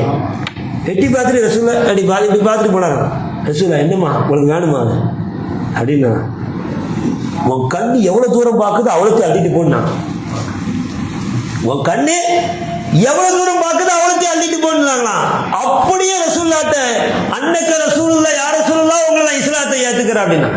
எட்டி பார்த்துட்டு ரசூலுல்லாஹ் அப்படி பார்த்துட்டு போனாங்க. ரசூலுல்லாஹ் என்னம்மா உங்களுக்கு வேணுமா அப்படின்னா, உன் கண்ணு எவ்வளவு தூரம் பார்க்குது அவ்வளோத்தையும் அள்ளிட்டு போனான். உன் கண்ணு எவ்வளவு தூரம் பார்க்குது அவ்வளோத்தையும் அள்ளிட்டு போனாங்களாம். அப்படியே ரசூலுல்லாஹ்ட்ட அன்னக்க ரசூலுல்லாஹ் யா ரசூலுல்லாஹ் உங்களை இஸ்லாத்தை ஏத்துக்கிறேன் அப்படின்னா,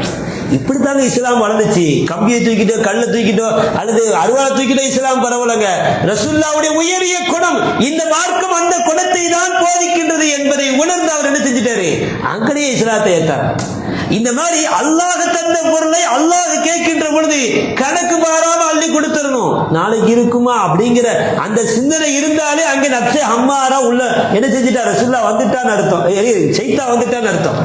இப்படித்தாங்க இஸ்லாம் வளர்ந்துச்சு. கம்பியை தூக்கிட்டோ கல்லை தூக்கிட்டோ அல்லது அருவாளை தூக்கிட்டோ இஸ்லாம் பரவலங்க. ரசூலுல்லாஹ்வுடைய உயரிய குணம், இந்த மார்க்கம் அந்த குணத்தை தான் போதிக்கின்றது என்பதை உணர்ந்து அவர் என்ன செஞ்சிட்டாரு, அங்கேயே இஸ்லாத்தை ஏத்தார். இந்த மாதிரி அல்லாஹ் தந்த பொருளை அல்லாஹ் கேட்கின்ற பொழுது கணக்கு மாறாம அள்ளி கொடுத்துடணும். நாளைக்கு இருக்குமா அப்படிங்கிற அந்த சிந்தனை இருந்தாலே அங்கே நப்சே அம்மாரா உள்ள என்ன செஞ்சிட்டார், ரசூலுல்லாஹ் வந்துட்டான்னு அர்த்தம், சைத்தான் வந்துட்டான்னு அர்த்தம்.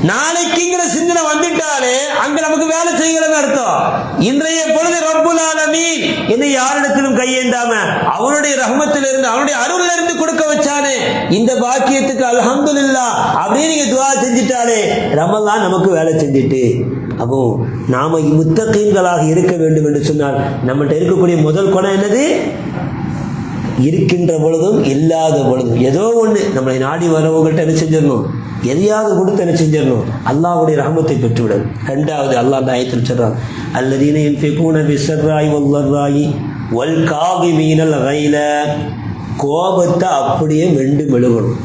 நாளைக்குங்கிற சிந்தனை வந்துட்டாலே அங்க நமக்கு வேலை செய்கிறது அர்த்தம். இன்றைய பொழுது ரப்புல் ஆலமீன் என்னை யாரிடத்திலும் கையேந்தாம அவனுடைய ரஹ்மத்திலிருந்து அவனுடைய அருள்ல இருந்து கொடுக்க வச்சானே, இந்த பாக்கியத்துக்கு அல்ஹம்துலில்லாஹ் அப்படின்னு நீங்க துஆ செஞ்சிட்டாலே ரமலான் நமக்கு வேலை செஞ்சிட்டு. அப்போ நாம முத்தகீன்களாக இருக்க வேண்டும் என்று சொன்னால் நம்மகிட்ட இருக்கக்கூடிய முதல் குணம் என்னது, இருக்கின்ற பொழுதும் இல்லாத பொழுதும் ஏதோ ஒண்ணு நம்மளை நாடி வரவங்கள்ட்ட என்ன செஞ்சிடணும், எதையாவது கொடுத்து என்ன செஞ்சிடணும், அல்லாஹ்வுடைய ரஹமத்தை பெற்றுவிடும். இரண்டாவது அல்லாஹ் அந்த ஆயத்தில் சொல்றான், அல்லதீன யன்ஃபிகூன பிஸ்ஸர்ராயி வல்லர்ராயி வல் காதிமீனல் கைல, கோபத்தை அப்படியே வெண்டு மெழுகணும்.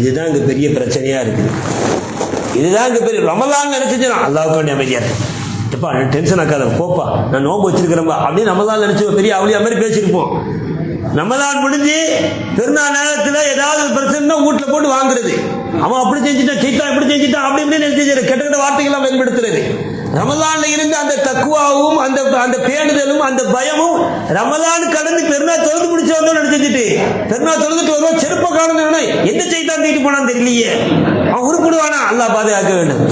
இதுதான் இங்க பெரிய பிரச்சனையா இருக்குது. இதுதான் இங்க பெரிய ரமலான் நினைச்சிட்டு அல்லாஹ்வுக்கு அமைதியா எப்பா டென்ஷன் ஆக்காத போப்பா நான் நோம்பு வச்சிருக்கிறேன்பா அப்படின்னு ரமலான் நினைச்சு பெரிய அவளியா மாதிரி பேசியிருப்போம். ரமலான் முடிஞ்சு பெருநாள் நேரத்தில் ஏதாவது பிரச்சனை வீட்டுல போட்டு வாங்குறது, அவன் அப்படி செஞ்சுட்டான் சைத்தான் இப்படி செஞ்சுட்டான் அப்படி இப்படி நினைச்சு கெட்ட கெட்ட வார்த்தைகள்லாம் பயன்படுத்துறது. ரமலான்ல இருந்து அந்த தக்குவாவும் அந்த அந்த பேணுதலும் அந்த பயமும் ரமலான் கடந்து பெருநாள் தொழுது முடிச்சு வந்தோம் நினைச்சிட்டு பெருநாள் தொழுதுட்டு வருவோம் செருப்ப காணும் எந்த சைத்தான் தூக்கிட்டு போனான்னு தெரியலையே, அவன் உருப்பிடுவானா, அல்லாஹ் பாதுகாக்க வேண்டும்.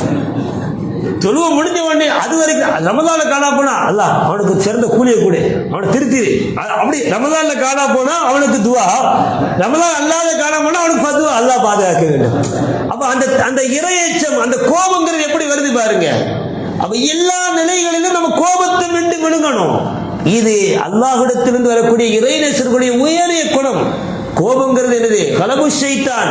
தொழுவ முடிஞ்ச உடனே அது வரைக்கும் ரமலான்ல காணா போனா அல்லாஹ் அவனுக்கு சிறந்த கூலியை கூட அவனை திருத்திரு, அப்படி ரமலான்ல காணா போனா அவனுக்கு துவா, ரமலான் அல்லாத காணா போனா அவனுக்கு பதுவா, அல்லாஹ் பாதுகாக்க வேண்டும். அப்ப அந்த அந்த இரையச்சம் அந்த கோபங்கிறது எப்படி வருது பாருங்க. அப்ப எல்லா நிலைகளிலும் நம்ம கோபத்தை விட்டு விழுங்கணும். இது அல்லாஹ்விடத்திலிருந்து வரக்கூடிய இறைநேசர்களுடைய உயரிய குணம். கோபங்கிறது என்னது, கலபு ஷைத்தான்,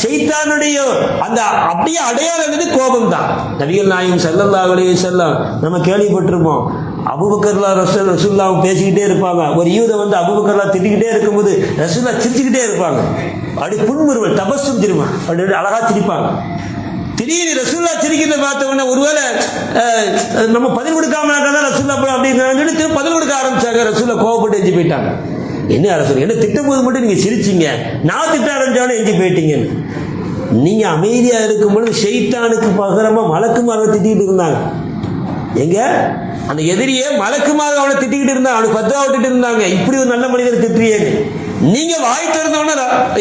ஷைத்தானுடைய அந்த அப்படியே அடையாளம் என்னது கோபம் தான். நபிகள் நாயகம் ஸல்லல்லாஹு அலைஹி வஸல்லம் நம்ம கேள்விப்பட்டிருப்போம், அபூபக்கர் ரசூலுல்லாஹ் பேசிக்கிட்டே இருப்பாங்க. ஒரு யூதன் வந்து அபூபக்கர் திட்டிக்கிட்டே இருக்கும்போது ரசூலுல்லாஹ் சிரிச்சுக்கிட்டே இருப்பாங்க. அப்படி புன்முறுவல் தபஸ்ஸும் திரும்ப அப்படி அழகா சிரிப்பாங்க. திடீர்னு ரசூலுல்லாஹ் சிரிக்கிறத பார்த்த உடனே ஒருவேளை நம்ம பதில் கொடுக்காம ரசூலுல்லாஹ் அப்படின்னு பதில் கொடுக்க ஆரம்பிச்சாங்க. ரசூலுல்லாஹ் கோபப்பட்டு எஞ்சி போயிட்டாங்க. என்ன அரசு என்ன திட்டம் போது மட்டும் நீங்க சிரிச்சீங்க, நான் திட்ட ஆரம்பிச்சாலும் எஞ்சி போயிட்டீங்கன்னு. நீங்க அமைதியா இருக்கும் பொழுது ஷைத்தானுக்கு பகரமா மலக்குமாரை திட்டிக்கிட்டு இருந்தாங்க. எங்க அந்த எதிரியே மலக்குமார அவனை திட்டிக்கிட்டு இருந்தாங்க, அவனுக்கு பத்துவா விட்டுட்டு இருந்தாங்க, இப்படி ஒரு நல்ல மனிதர் திட்டியேன்னு. நீங்க வாய் திறந்தவன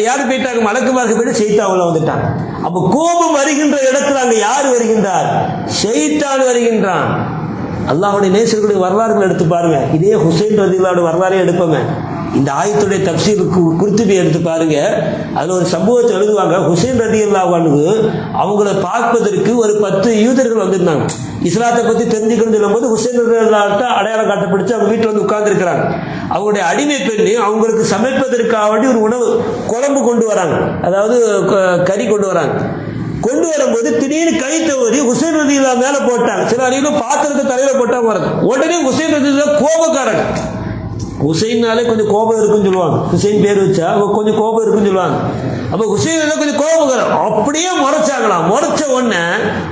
யாரு போயிட்டாங்க, மலக்குமாருக்கு போயிட்டு ஷைத்தான் வந்துட்டாங்க. அப்ப கோபம் வருகின்ற இடத்துல அங்க யாரு வருகின்றார், ஷைத்தான் வருகின்றான். அல்லாஹ்வுடைய நேசர்களுடைய வரலாறுகள் எடுத்து பாருங்க. இதே ஹுசைன் ரலியல்லாஹு வரலாறே எடுப்போமே. இந்த ஆயத்துடைய தப்சீர் குர்துபி எடுத்து பாருங்க. அதுல ஒரு சம்பவத்தை எழுதுவாங்க. ஹுசைன் ரலியல்லாஹு அன்ஹு அவங்கள பார்ப்பதற்கு ஒரு 10 யூதர்கள் வந்திருந்தாங்க. இஸ்லாத்தை பத்தி தெரிஞ்சுக்கணும்னு சொல்லும்போது ஹுசைன் ரலியல்லாஹு அடையாளம் காட்டப்படுச்சு. அவங்க வீட்டில் வந்து உட்கார்ந்து இருக்கிறாங்க. அவங்களுடைய அடிமை பெண்ணு அவங்களுக்கு சமைப்பதற்காக வேண்டி ஒரு உணவு குழம்பு கொண்டு வராங்க, அதாவது கறி கொண்டு வராங்க. கொண்டு வரும்போது திடீர்னு கை தவறி ஹுசைன் ரலியல்லாஹு மேல போட்டாங்க. சில அறிவிலும் பாத்திரத்தை தலையில போட்டாங்க வருது. உடனே ஹுசைன் ரலியல்லாஹு கோபக்காரங்க. ஹுசைன்னாலே கொஞ்சம் கோபம் இருக்குன்னு சொல்லுவாங்க. ஹுசைன் பேர் வச்சா கொஞ்சம் கோபம் இருக்குன்னு சொல்லுவாங்க. அப்ப ஹுசைன் கொஞ்சம் கோபக்காரன். அப்படியே முறைச்சாங்களாம். முறைச்ச உடனே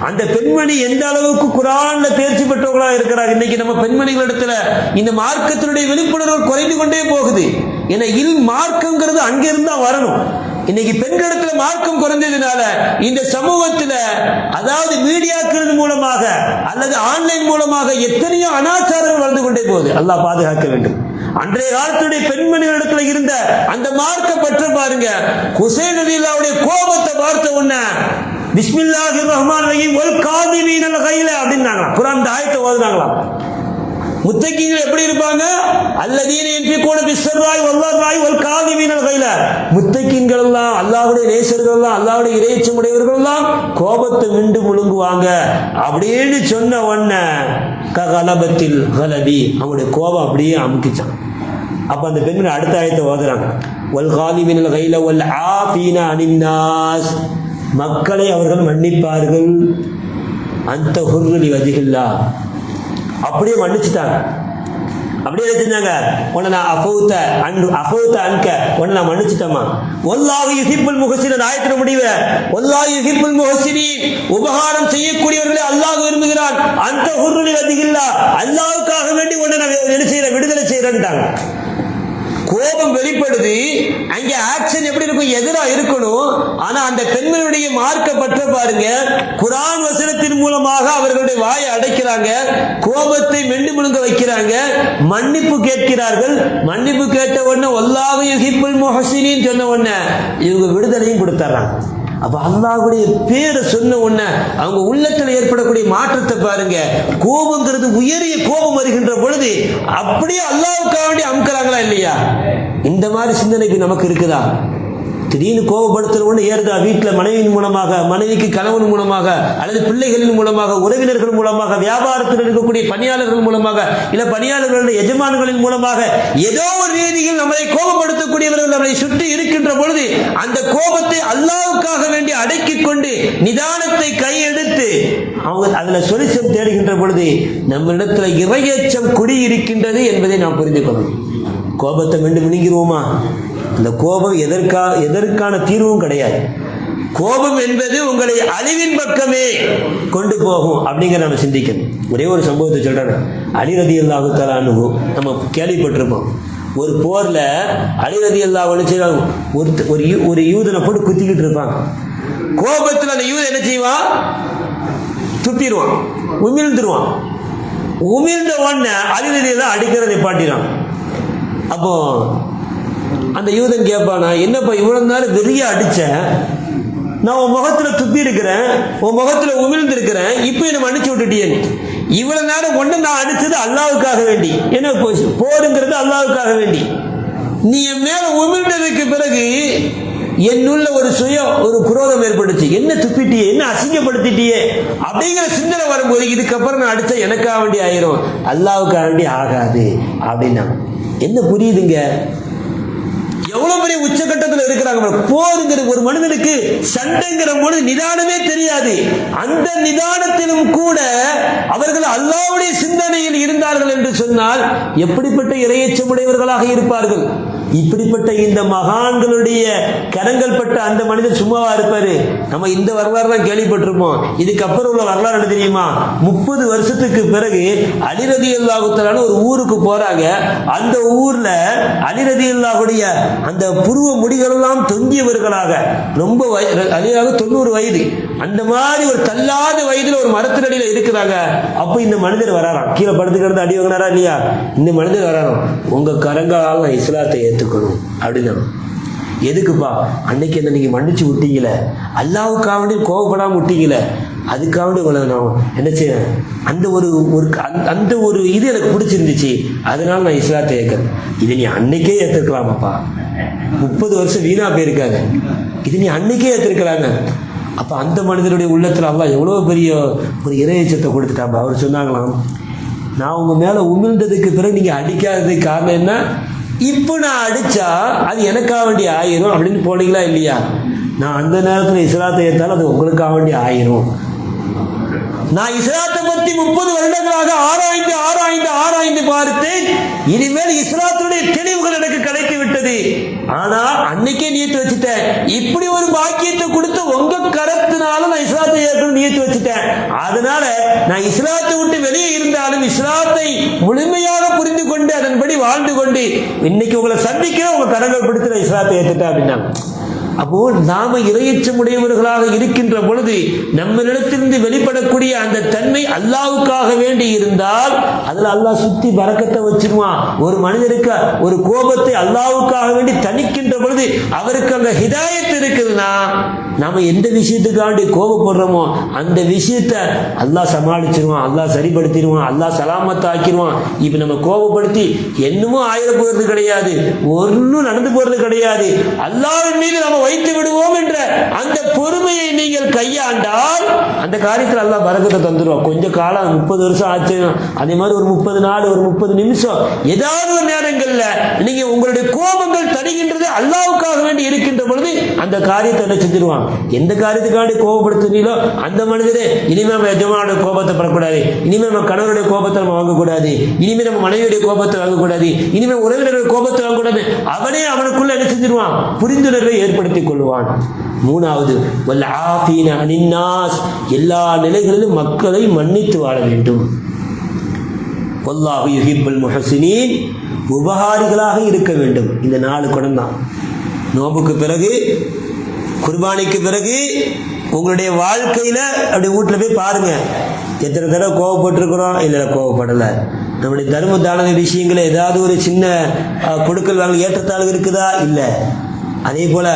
அந்த பெண்மணி எந்த அளவுக்கு குர்ஆன்ல தேர்ச்சி பெற்றவங்களா இருக்கிறாங்க. இன்னைக்கு நம்ம பெண்மணிகளிடத்துல இந்த மார்க்கத்தினுடைய விழிப்புணர்வு குறைந்து கொண்டே போகுது. ஏன்னா மார்க்கங்கிறது அங்கிருந்தா வரணும். இன்னைக்கு பெண்களிடத்துல மார்க்கம் குறைந்ததுனால இந்த சமூகத்துல அதாவது மீடியாக்கள் மூலமாக அல்லது ஆன்லைன் மூலமாக எத்தனையோ அனாச்சாரங்கள் வளர்ந்து கொண்டே போகுது. அல்லாஹ் பாதுகாக்க வேண்டும். அன்றைய காலத்துடைய பெண்மணிகளிடத்துல இருந்த அந்த மார்க்க பற்ற பாருங்க. ஹுசைன் ரலியல்லாஹுடைய கோபத்தை பார்த்த உடனே பிஸ்மில்லாஹிர் ரஹ்மானிர் ரஹீம் வல் காதிமீனல் கைல அப்படின்னாங்க. குர்ஆன் ஆயத்தை ஓதுனாங்களாம். முத்தகீன்கள் எப்படி இருப்பாங்க, அல்லதீன யன்ஃபிகூன பிஸ்ஸர்ராயி வல்லர்ராயி வல் காதிமீனல் கைல. முத்தகீன்கள் எல்லாம் அல்லாஹ்வுடைய நேசர்கள் எல்லாம் அல்லாஹ்வுடைய இறையச்சம் உடையவர்கள் எல்லாம் கோபத்தை விண்டு முழுங்குவாங்க அப்படின்னு சொன்ன உடனே கலபத்தில் கலபி அவங்களுடைய கோபம் அப்படியே அமுக்கிச்சான். அப்ப அந்த பெண்கள் அடுத்த ஆயத்தை ஓதுறாங்க. வல் காதிமீனல் கைல வல் ஆஃபீன அனின் நாஸ், மக்களை அவர்கள் மன்னிப்பார்கள். அந்த ஹுர்ரி வஜிஹில்லா, அப்படியே மன்னிச்சுட்டாங்க. அப்படியே செஞ்சாங்க, உன்னை நான் அஃபௌத அன்க, உன்னை நான் மன்னிச்சிட்டமா. வல்லாஹு யுஹிப்புல் முஹ்சினீன் ஆயத்தின் முடிவு, வல்லாஹு யுஹிப்புல் முஹ்சினீன், உபகாரம் செய்யக்கூடியவர்களை அல்லாஹ் விரும்புகிறான். அந்த ஹுர்ருலி வஜிஹில்லாஹ், அல்லாஹ்வுக்காக வேண்டி உன்னை நான் என்ன செய்யறேன், விடுதலை செய்யறேன்ட்டாங்க. கோபம் வெளிப்படுது, அங்கே ஆக்ஷன் எப்படி இருக்கும், எதிரா இருக்கணும். ஆனா அந்த பெண்களுடைய மார்க்கப்பட்ட பாருங்க, குர்ஆன் வசனத்தின் மூலமாக அவர்களுடைய வாயை அடைக்கிறாங்க, கோபத்தை மெண்டு முழுங்க வைக்கிறாங்க, மன்னிப்பு கேட்கிறார்கள். மன்னிப்பு கேட்ட உடனே வல்லாஹு யுஹிப்புல் முஹ்சினீன் சொன்ன உடனே இவங்க விடுதலையும் கொடுத்துறாங்க. அப்ப அல்லாஹ்வுடைய பேரை சொன்ன உடனே அவங்க உள்ளத்தில் ஏற்படக்கூடிய மாற்றத்தை பாருங்க. கோபங்கிறது உயரிய கோபம் வருகின்ற பொழுது அப்படியே அல்லாஹ்வுக்காக வேண்டி அமுக்குறாங்களா இல்லையா? இந்த மாதிரி சிந்தனை நமக்கு இருக்குதா? திடீர்னு கோபப்படுத்துற ஒன்று ஏறுதா? வீட்டில் மனைவியின் மூலமாக, மனைவிக்கு கணவன் மூலமாக, அல்லது பிள்ளைகளின் மூலமாக, உறவினர்கள் மூலமாக, வியாபாரத்தில் இருக்கக்கூடிய பணியாளர்கள் மூலமாக, இல்ல பணியாளர்களுடைய எஜமான்களின் மூலமாக, ஏதோ ஒரு ரீதியில் நம்மளை கோபப்படுத்தக்கூடியவர்கள் நம்மளை சுற்றி இருக்கின்ற பொழுது அந்த கோபத்தை அல்லாஹ்வுக்காக வேண்டி அடக்கிக் கொண்டு நிதானத்தை கையெடுத்து அவங்க அதுல சொலிசம் தேடுகின்ற பொழுது நம்மிடத்துல இறையச்சம் குடியிருக்கின்றது என்பதை நாம் புரிந்து கொள்ளணும். கோபத்தை மீண்டும் விழுங்கிடுவோமா? அந்த கோபம் எதற்கான தீர்வும் கிடையாது. கோபம் என்பது உங்களை அழிவின் பக்கமே கொண்டு போகும் அப்படிங்கிற நம்ம சிந்திக்கணும். ஒரே ஒரு சம்பவத்தை சொல்றாங்க. அலி ரலியல்லாஹு தஆலா அன்ஹு நம்ம கேள்விப்பட்டிருப்போம். ஒரு போர்ல அலி ரலியல்லாஹு அன்ஹு செய்வாங்க, ஒரு யூதனை போட்டு குத்திக்கிட்டு இருப்பாங்க. கோபத்தில் அந்த யூதன் என்ன செய்வான், துப்பிடுவான், உமிழ்ந்துருவான். உமிழ்ந்த உடனே அலி ரலியல்லாஹு அடிக்கிறதை நிப்பாட்டிடுவான். அப்போ அந்த யூதன் கேட்பானா, என்னப்பா இவ்வளவு நேரம் வெறியா அடிச்ச, நான் உன் முகத்துல துப்பி இருக்கிறேன், உன் முகத்துல உமிழ்ந்து இருக்கிறேன், இப்ப என்ன மன்னிச்சு விட்டுட்டியேன்னு. இவ்வளவு நேரம் ஒண்ணு நான் அடிச்சது அல்லாஹ்வுக்காக வேண்டி, என்ன போருங்கிறது அல்லாஹ்வுக்காக வேண்டி. நீ என் மேல உமிழ்ந்ததுக்கு பிறகு என்னுள்ள ஒரு குரோதம் ஏற்பட்டுச்சு, என்ன துப்பிட்டியே, என்ன அசிங்கப்படுத்திட்டியே அப்படிங்கிற சிந்தனை வரும்போது இதுக்கப்புறம் நான் அடிச்சா எனக்காக வேண்டி ஆயிரும், அல்லாஹ்வுக்காக வேண்டி ஆகாது அப்படின்னா என்ன புரியுதுங்க? எவ்வளவு பெரிய உச்சகட்டத்தில் இருக்கிறாங்க. போருங்கிற ஒரு மனிதனுக்கு சண்டைங்கிற போது நிதானமே தெரியாது. அந்த நிதானத்திலும் கூட அவர்கள் அல்லாஹ்வுடைய சிந்தனையில் இருந்தார்கள் என்று சொன்னால் எப்படிப்பட்ட இறையச்சமுடையவர்களாக இருப்பார்கள்? இப்படிப்பட்ட இந்த மகான்களுடைய கரங்கள் பட்ட அந்த மனிதர் சும்மாவா இருப்பாரு? நம்ம இந்த வரலாறு தான் கேள்விப்பட்டிருப்போம். இதுக்கப்புறம் உள்ள வரலாறு என்ன தெரியுமா? 30 வருஷத்துக்கு பிறகு அலி ரலியல்லாஹு தஆலா ஒரு ஊருக்கு போறாங்க. அந்த ஊர்ல அலி ரலியல்லாஹுடைய அந்த புருவ முடிகள் எல்லாம் தொங்கியவர்களாக, ரொம்ப அலியாக 90 வயது, அந்த மாதிரி ஒரு தள்ளாத வயதுல ஒரு மரத்தினடியில இருக்கிறாங்க. அப்ப இந்த மனிதர் வராராம், கீழே படுத்துக்கிறது அடி வாங்கினாரா இல்லையா? இந்த மனிதர் வராராம், உங்க கரங்களால் நான் இஸ்லாத்தை ஏற்றுக்கணும் அப்படின்னா. எதுக்குப்பா? அன்னைக்கு என்ன நீங்க மன்னிச்சு விட்டீங்களே, அல்லாஹ்வுக்காக கோபப்படாம விட்டீங்களே, அதுக்காக உங்களை நான் என்ன செய்யறேன், அந்த ஒரு இது எனக்கு பிடிச்சிருந்துச்சு, அதனால நான் இஸ்லாத்தை ஏற்கிறேன். இது நீ அன்னைக்கே ஏற்றுக்கலாமாப்பா? 30 வருஷம் வீணா போயிருக்காங்க, இது நீ அன்னைக்கே ஏற்றிருக்கிறாங்க. அப்ப அந்த மனிதனுடைய உள்ளத்துல அல்லாஹ் எவ்வளவு பெரிய ஒரு இறையச்சத்தை கொடுத்துட்டாங்க. அவர் சொன்னாங்களாம், நான் உங்க மேல உமிழ்ந்ததுக்கு பிறகு நீங்க அடிக்காததுக்கு காரணம் என்ன? இப்போ நான் அடிச்சா அது எனக்காக வேண்டி ஆயிரும் அப்படின்னு போனீங்களா இல்லையா? நான் அந்த நேரத்தில் இஸ்லாத்தை ஏற்றாலும் அது உங்களுக்காக வேண்டி ஆயிரும். நான் இஸ்லாத்தை பற்றி 30 வருடங்களாக ஆராய்ந்து பார்த்தேன். இனிமேல் இஸ்லாத்துடைய தெளிவுகள் எனக்கு கிடைத்து விட்டது. ஆனா அன்னைக்கே நியத்து வச்சுட்டேன், இப்படி ஒரு பாக்கியத்தை கொடுத்து உங்க கரத்தினால நான் இஸ்லாத்தை ஏற்கனவே நியத்து வச்சுட்டேன். அதனால நான் இஸ்லாத்தை விட்டு வெளியே இருந்தாலும் இஸ்லாத்தை முழுமையாக புரிந்து கொண்டு அதன்படி வாழ்ந்து கொண்டு இன்னைக்கு உங்களை சந்திக்கிற உங்க கரங்கள் பிடித்து நான் இஸ்லாத்தை ஏற்றுட்டேன் அப்படின்னா. அப்போ நாம இறையச்சமுடையவர்களாக இருக்கின்ற பொழுது நம்மளிடத்திலிருந்து வெளிப்படக்கூடிய அந்த தன்மை அல்லாஹ்வுக்காக வேண்டி இருந்தால் அதுல அல்லாஹ் சுத்தி பரக்கத்தை வச்சிருவான். ஒரு மனிதருக்கு ஒரு கோபத்தை அல்லாஹ்வுக்காக வேண்டி தணிக்கின்ற பொழுது அவருக்கு அங்க ஹிதாயத் இருக்குதுன்னா, நாம எந்த விஷயத்துக்காண்டி கோபப்படுறோமோ அந்த விஷயத்தை அல்லாஹ் சமாளிச்சிருவான், அல்லாஹ் சரிப்படுத்திடுவான், அல்லாஹ் சலாமத்தை ஆக்கிடுவான். இப்ப நம்ம கோபப்படுத்தி என்னமோ ஆயிர போறது கிடையாது, ஒன்னும் நடந்து போறது கிடையாது. அல்லாஹ்வின் மீது நம்ம வைத்து விடுவோம் என்ற அந்த பொறுமையை நீங்கள் கையாண்டால் அந்த காரியத்தில் அல்லாஹ் பரக்கத்தை தந்துடுவான். கொஞ்ச காலம் 30 வருஷம் ஆச்சு, அதே மாதிரி ஒரு 30 நாள், ஒரு 30 நிமிஷம், ஏதாவது ஒரு நேரங்கள்ல நீங்க உங்களுடைய கோபங்கள் தடுகின்றது அல்லாஹ்வுக்காக வேண்டி இருக்கின்ற பொழுது அந்த காரியத்தை என்ன செஞ்சிருவான், எந்த காரியத்துக்காண்டி கோபப்படுத்துறீங்களோ அந்த மனிதரே இனிமேல் நம்ம எஜமானோட கோபத்தை படக்கூடாது, இனிமேல் நம்ம கணவருடைய கோபத்தை நம்ம வாங்கக்கூடாது, இனிமேல் நம்ம மனைவியுடைய கோபத்தை வாங்கக்கூடாது, இனிமேல் உறவினருடைய கோபத்தை வாங்கக்கூடாது. அவனே அவனுக்குள்ள என்ன செஞ்சிருவான்? புரிந்துணர்வை ஏற்படுத்திக் கொள்வான். மூணாவது, எல்லா நிலைகளிலும் மக்களை மன்னித்து வாழ வேண்டும். வல்லாஹு யுஹிப்புல் முஹ்சினீன், உபகாரிகளாக இருக்க வேண்டும். இந்த 4 குணம் தான். நோம்புக்கு பிறகு, குர்பானிக்கு பிறகு உங்களுடைய வாழ்க்கையில அப்படி வீட்டில் போய் பாருங்க, எத்தனை தடவை கோவப்பட்டிருக்கிறோம், இல்லை கோவப்படலை. நம்முடைய தர்ம தான விஷயங்களை ஏதாவது ஒரு சின்ன கொடுக்கல் வாங்கல் ஏற்றத்தாழ்வு இருக்குதா? இல்லை. அதே போல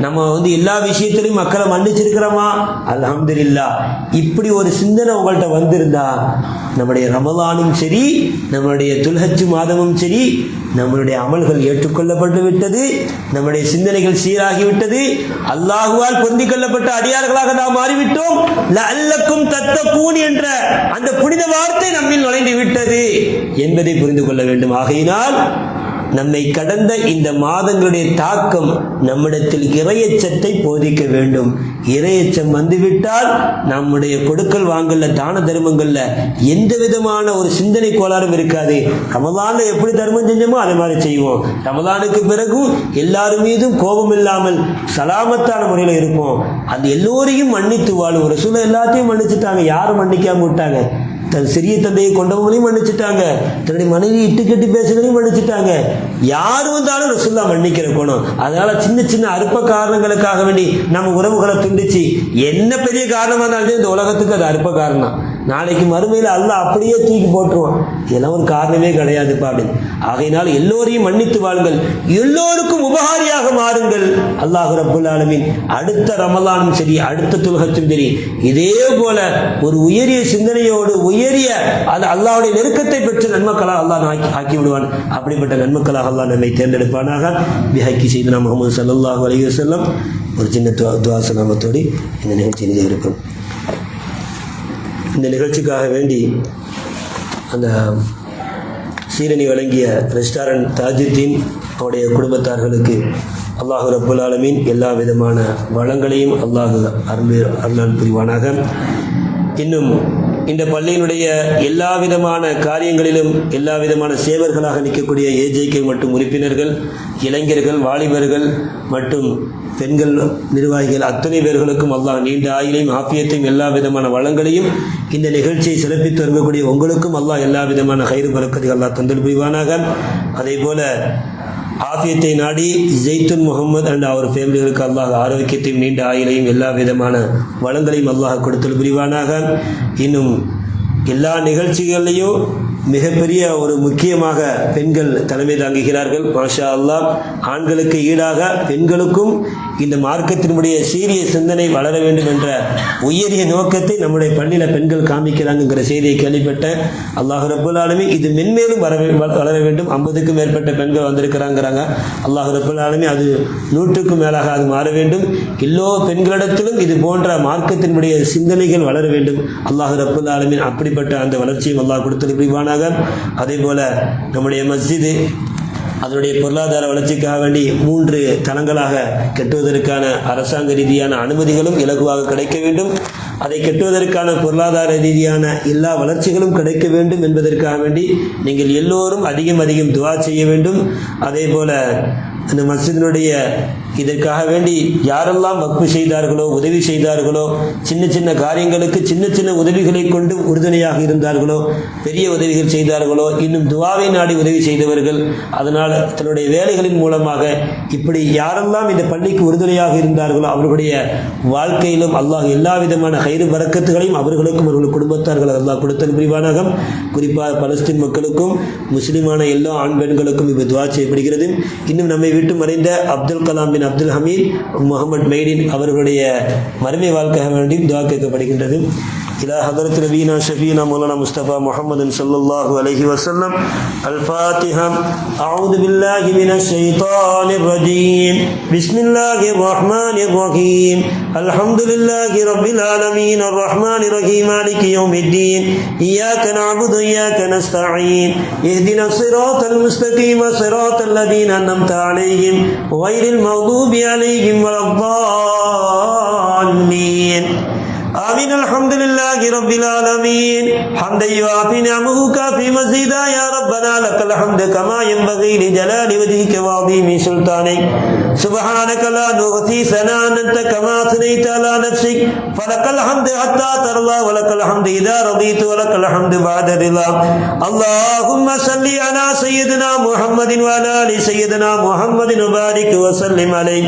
நம்ம எல்லா விஷயத்திலையும் மக்களை மன்னிச்சிருக்கிறோமா? அல்ஹம்துலில்லாஹ். இப்படி ஒரு சிந்தனை உங்கள்கிட்ட வந்திருந்தா நம்முடைய ரமலானும் சரி, நம்மளுடைய துல்ஹஜ் மாதமும் சரி, நம்மளுடைய அமல்கள் ஏற்றுக்கொள்ளப்பட்டு விட்டது, நம்முடைய சிந்தனைகள் சீராகிவிட்டது, அல்லாஹுவால் பொருந்திக் கொள்ளப்பட்ட அடியார்களாக நாம் மாறிவிட்டோம். லஅல்லக்கும் தத்தகூன் என்ற அந்த புனித வார்த்தை நம்மில் நுழைந்து விட்டது என்பதை புரிந்து கொள்ள வேண்டும். ஆகையினால் நம்மை கடந்த இந்த மாதங்களுடைய தாக்கம் நம்மிடத்தில் இறையச்சத்தை போதிக்க வேண்டும். இறையச்சம் வந்துவிட்டால் நம்முடைய கொடுக்கல் வாங்கல்ல, தான தர்மங்கள்ல எந்த விதமான ஒரு சிந்தனை கோளாறும் இருக்காது. ரமலான்ல எப்படி தர்மம் செஞ்சோமோ அதே மாதிரி செய்வோம். ரமலானுக்கு பிறகும் எல்லாரும் மீதும் கோபம் இல்லாமல் சலாமத்தான முறையில் இருப்போம். அது எல்லோரையும் மன்னித்து வாழும். ரசூலுல்லாஹ் எல்லாத்தையும் மன்னிச்சுட்டாங்க, யாரும் மன்னிக்காம விட்டாங்க. தன் சிறிய தந்தையை கொண்டவங்களையும் மன்னிச்சுட்டாங்க, தன்னுடைய மனைவி இட்டு கட்டி பேசுறதையும் மன்னிச்சுட்டாங்க. யாரு வந்தாலும் ரசூலுல்லாஹ் மன்னிக்கிற குணம். அதனால சின்ன சின்ன அற்ப காரணங்களுக்காக வேண்டி நம்ம உறவுகளை துண்டிச்சு என்ன பெரிய காரணமா இருந்தாலும் இந்த உலகத்துக்கு அது அற்ப காரணம். நாளைக்கு மறுமையில் அல்லாஹ் அப்படியே தூக்கி போட்டுருவான். இதெல்லாம் ஒரு காரணமே கிடையாதுப்பா அப்படின்னு. ஆகையினால் எல்லோரையும் மன்னித்து வாழுங்கள், எல்லோருக்கும் உபகாரியாக மாறுங்கள். அல்லாஹ் ரப்புல் ஆலமீன் அடுத்த ரமலானும் சரி, அடுத்த துல்ஹஜ்ஜும் சரி, இதே போல ஒரு உயரிய சிந்தனையோடு உயரிய அல்லாஹ்வுடைய நெருக்கத்தை பெற்ற நன்மக்களாக அல்லாஹ் ஆக்கி விடுவான். அப்படிப்பட்ட நன்மக்களாக அல்லாஹ் நம்மை தேர்ந்தெடுப்பானாக. பிஹக்கி செய்தனா முஹம்மது ஸல்லல்லாஹு அலைஹி வஸல்லம். ஒரு சின்ன துஆ சலாமத்தோடு இந்த நிகழ்ச்சி நிறைவேறும். இந்த நிகழ்ச்சிக்காக வேண்டி அந்த சீரணி வழங்கிய ரெஸ்டாரண்ட் தாஜுத்தீன் அவருடைய குடும்பத்தார்களுக்கு அல்லாஹ் ரப்புல் ஆலமீன் எல்லா விதமான வளங்களையும் அல்லாஹ் அருள் புரிவானாக. இன்னும் இந்த பள்ளியினுடைய எல்லா விதமான காரியங்களிலும் எல்லா விதமான சேவர்களாக நிற்கக்கூடிய ஏஜேகே மற்றும் உறுப்பினர்கள், இளைஞர்கள், வாலிபர்கள் மற்றும் பெண்கள் நிர்வாகிகள் அத்தனை பேர்களுக்கும் அல்லாஹ் நீண்ட ஆயுளையும் ஆபியத்தையும் எல்லா விதமான வளங்களையும் இந்த நிகழ்ச்சியை சிறப்பித்து வரக்கூடிய உங்களுக்கும் அல்லாஹ் எல்லா விதமான கயிறு பறக்கத்தை அல்லாஹ் தந்தல் புரிவானாக. அதே போல ஆஃபியத்தை நாடி ஜெய்துன் முகமது அண்ட் அவர் ஃபேமிலிகளுக்கு அல்லாஹ் ஆரோக்கியத்தையும் நீண்ட ஆயுளையும் எல்லா விதமான வளங்களையும் அல்லாஹ் கொடுத்தல் புரிவானாக. இன்னும் எல்லா நிகழ்ச்சிகளையும் மிகப்பெரிய ஒரு முக்கியமாக பெண்கள் தலைமை தாங்குகிறார்கள். மாஷா அல்லாஹ். ஆண்களுக்கு ஈடாக பெண்களுக்கும் இந்த மார்க்கத்தினுடைய சீரிய சிந்தனை வளர வேண்டும் என்ற உயரிய நோக்கத்தை நம்முடைய பள்ளியில் பெண்கள் காமிக்கிறாங்கிற செய்தியை கேள்விப்பட்டேன். அல்லாஹ் ரப்புல் ஆலமீன் இது மென்மேலும் வளர வேண்டும். 50க்கும் மேற்பட்ட பெண்கள் வந்திருக்கிறாங்கிறாங்க. அல்லாஹ் ரப்புல் ஆலமீன் அது 100க்கும் மேலாக அது மாற வேண்டும். எல்லோ பெண்களிடத்திலும் இது போன்ற மார்க்கத்தினுடைய சிந்தனைகள் வளர வேண்டும். அல்லாஹ் ரப்புல் ஆலமீன் அப்படிப்பட்ட அந்த வளர்ச்சியும் அல்லாஹ் கொடுத்தது புரிவானாக. அதே போல நம்முடைய மஸ்ஜிது அதனுடைய பொருளாதார வளர்ச்சிக்காக வேண்டி 3 தளங்களாக கட்டுவதற்கான அரசாங்க ரீதியான அனுமதிகளும் இலகுவாக கிடைக்க வேண்டும். அதை கட்டுவதற்கான பொருளாதார ரீதியான எல்லா வளர்ச்சிகளும் கிடைக்க வேண்டும் என்பதற்காக வேண்டி நீங்கள் எல்லோரும் அதிகம் துஆ செய்ய வேண்டும். அதே போல அந்த மஸ்ஜிதினுடைய இதற்காக வேண்டி யாரெல்லாம் வக்ஃபு செய்தார்களோ, உதவி செய்தார்களோ, சின்ன சின்ன காரியங்களுக்கு சின்ன சின்ன உதவிகளை கொண்டு உறுதுணையாக இருந்தார்களோ, பெரிய உதவிகள் செய்தார்களோ, இன்னும் துஆவை நாடி உதவி செய்தவர்கள், அதனால் தன்னுடைய வேலைகளின் மூலமாக இப்படி யாரெல்லாம் இந்த பள்ளிக்கு உறுதுணையாக இருந்தார்களோ அவர்களுடைய வாழ்க்கையிலும் அல்லாஹ் எல்லா விதமான கயிறு பரக்கத்துகளையும் அவர்களுக்கும் அவர்கள் குடும்பத்தார்கள் அல்லாஹ் கொடுத்தல் புரிவானாக. குறிப்பாக பலஸ்தீன் மக்களுக்கும் முஸ்லிமான எல்லா ஆண் பெண்களுக்கும் இப்போ துஆ செய்யப்படுகிறது. இன்னும் நம்மை விட்டு மறைந்த அப்துல் கலாம் பின் அப்துல் ஹமீத் முகமது மெய்டின் அவர்களுடைய மறுமை வாழ்க்கையாக வேண்டியும் துஆ கேட்கப்படுகின்றது. إلى حضرة نبينا شفينا مولانا مصطفى محمد صلى الله عليه وسلم. الفاتحة. أعوذ بالله من الشيطان الرجيم. بسم الله الرحمن الرحيم. الحمد لله رب العالمين الرحمن الرحيم مالك يوم الدين. إياك نعبد وإياك نستعين. اهدنا الصراط المستقيم صراط الذين أنعمت عليهم غير المغضوب عليهم ولا الضالين. آمين. الحمد لله رب العالمين حمدا يوافي نعمه كافي مزيدا. يا ربنا لك الحمد كما ينبغي لجلال وجهك وعظيم سلطانك. سبحانك لا نحصي ثناء أنت كما أثنيت على نفسك. فلك الحمد حتى ترضى ولك الحمد إذا رضيت ولك الحمد بعد رضا. اللهم صل على سيدنا محمد وعلى آل سيدنا محمد وبارك وسلم عليه.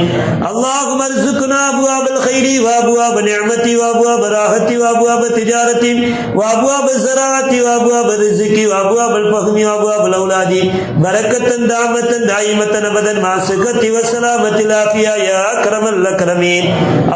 اللهم ارزقنا أبواب الخير وأبواب النعمة وأبواب راحة وأبواب تجارة وأبواب الزراعة وأبواب الرزق وأبواب الفهم وأبواب الأولاد بركة دامة دائمة أبدا مع الصحة والسلامة العافية يا أكرم الأكرمين.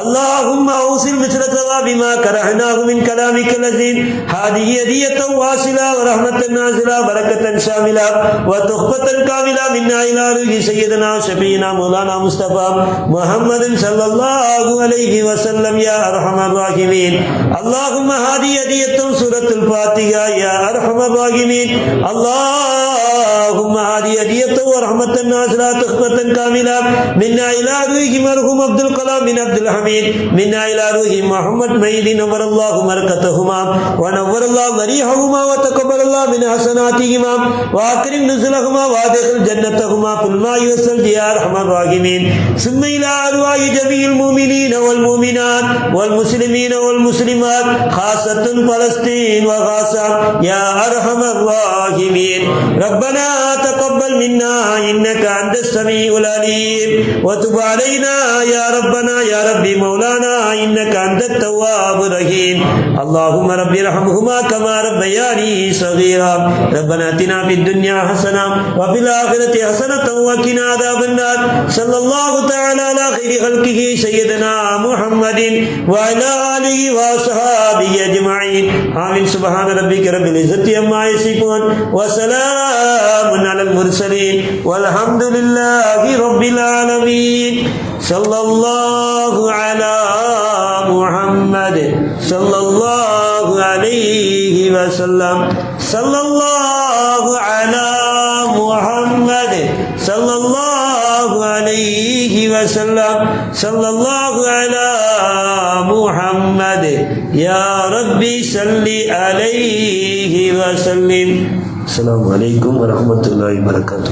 اللهم أوصل مثل ثواب ما كرهناه من كلامك اللذين. هذه هدية واصلة ورحمة نازلة بركة شاملة وتحفة كاملة منا إلى روح سيدنا شفينا مولانا مصطفى محمد صلى الله عليه وسلم يا أرحم الراحمين. اللهم هذه هدية سورة الفاتحة يا أرحم الراحمين. اللهم هذه هدية ورحمة نازلة تحفة كاملة منا إلى روح مرحوم عبد الكلام بن عبد الحميد منا إلى روح محمد مهدي نور الله مركتهما ونور الله مريحهما وتقبل الله من حسناتهما وأكرم نزلهما وادخل جنتهما في الماء والثلج يا أرحم الراحمين. ثم إلى أرواح جميع المؤمنين والمؤمنات والمسلمين والمسلمات خاصة فلسطين وغزة يا أرحم الراحمين. ربنا تقبل منا إنك أنت السميع العليم وتب علينا يا ربنا يا ربي مولانا إنك أنت التواب الرحيم. اللهم رب ارحمهما كما ربياني صغيرا. ربنا آتنا في الدنيا حسنة وفي الآخرة حسنة وقنا عذاب النار. صلى الله تعالى على خير خلقه سيدنا محمد وعلى آله وصحابه أجمعين. آمين. سبحان ربك رب العزة عما يصفون وسلام على المرسلين والحمد لله رب العالمين. صلى الله على محمد صلى الله عليه وسلم. صلى الله على محمد صلى الله عليه وسلم. صلى الله على محمد يا ربي صل عليه وسلم. السلام عليكم ورحمة الله وبركاته.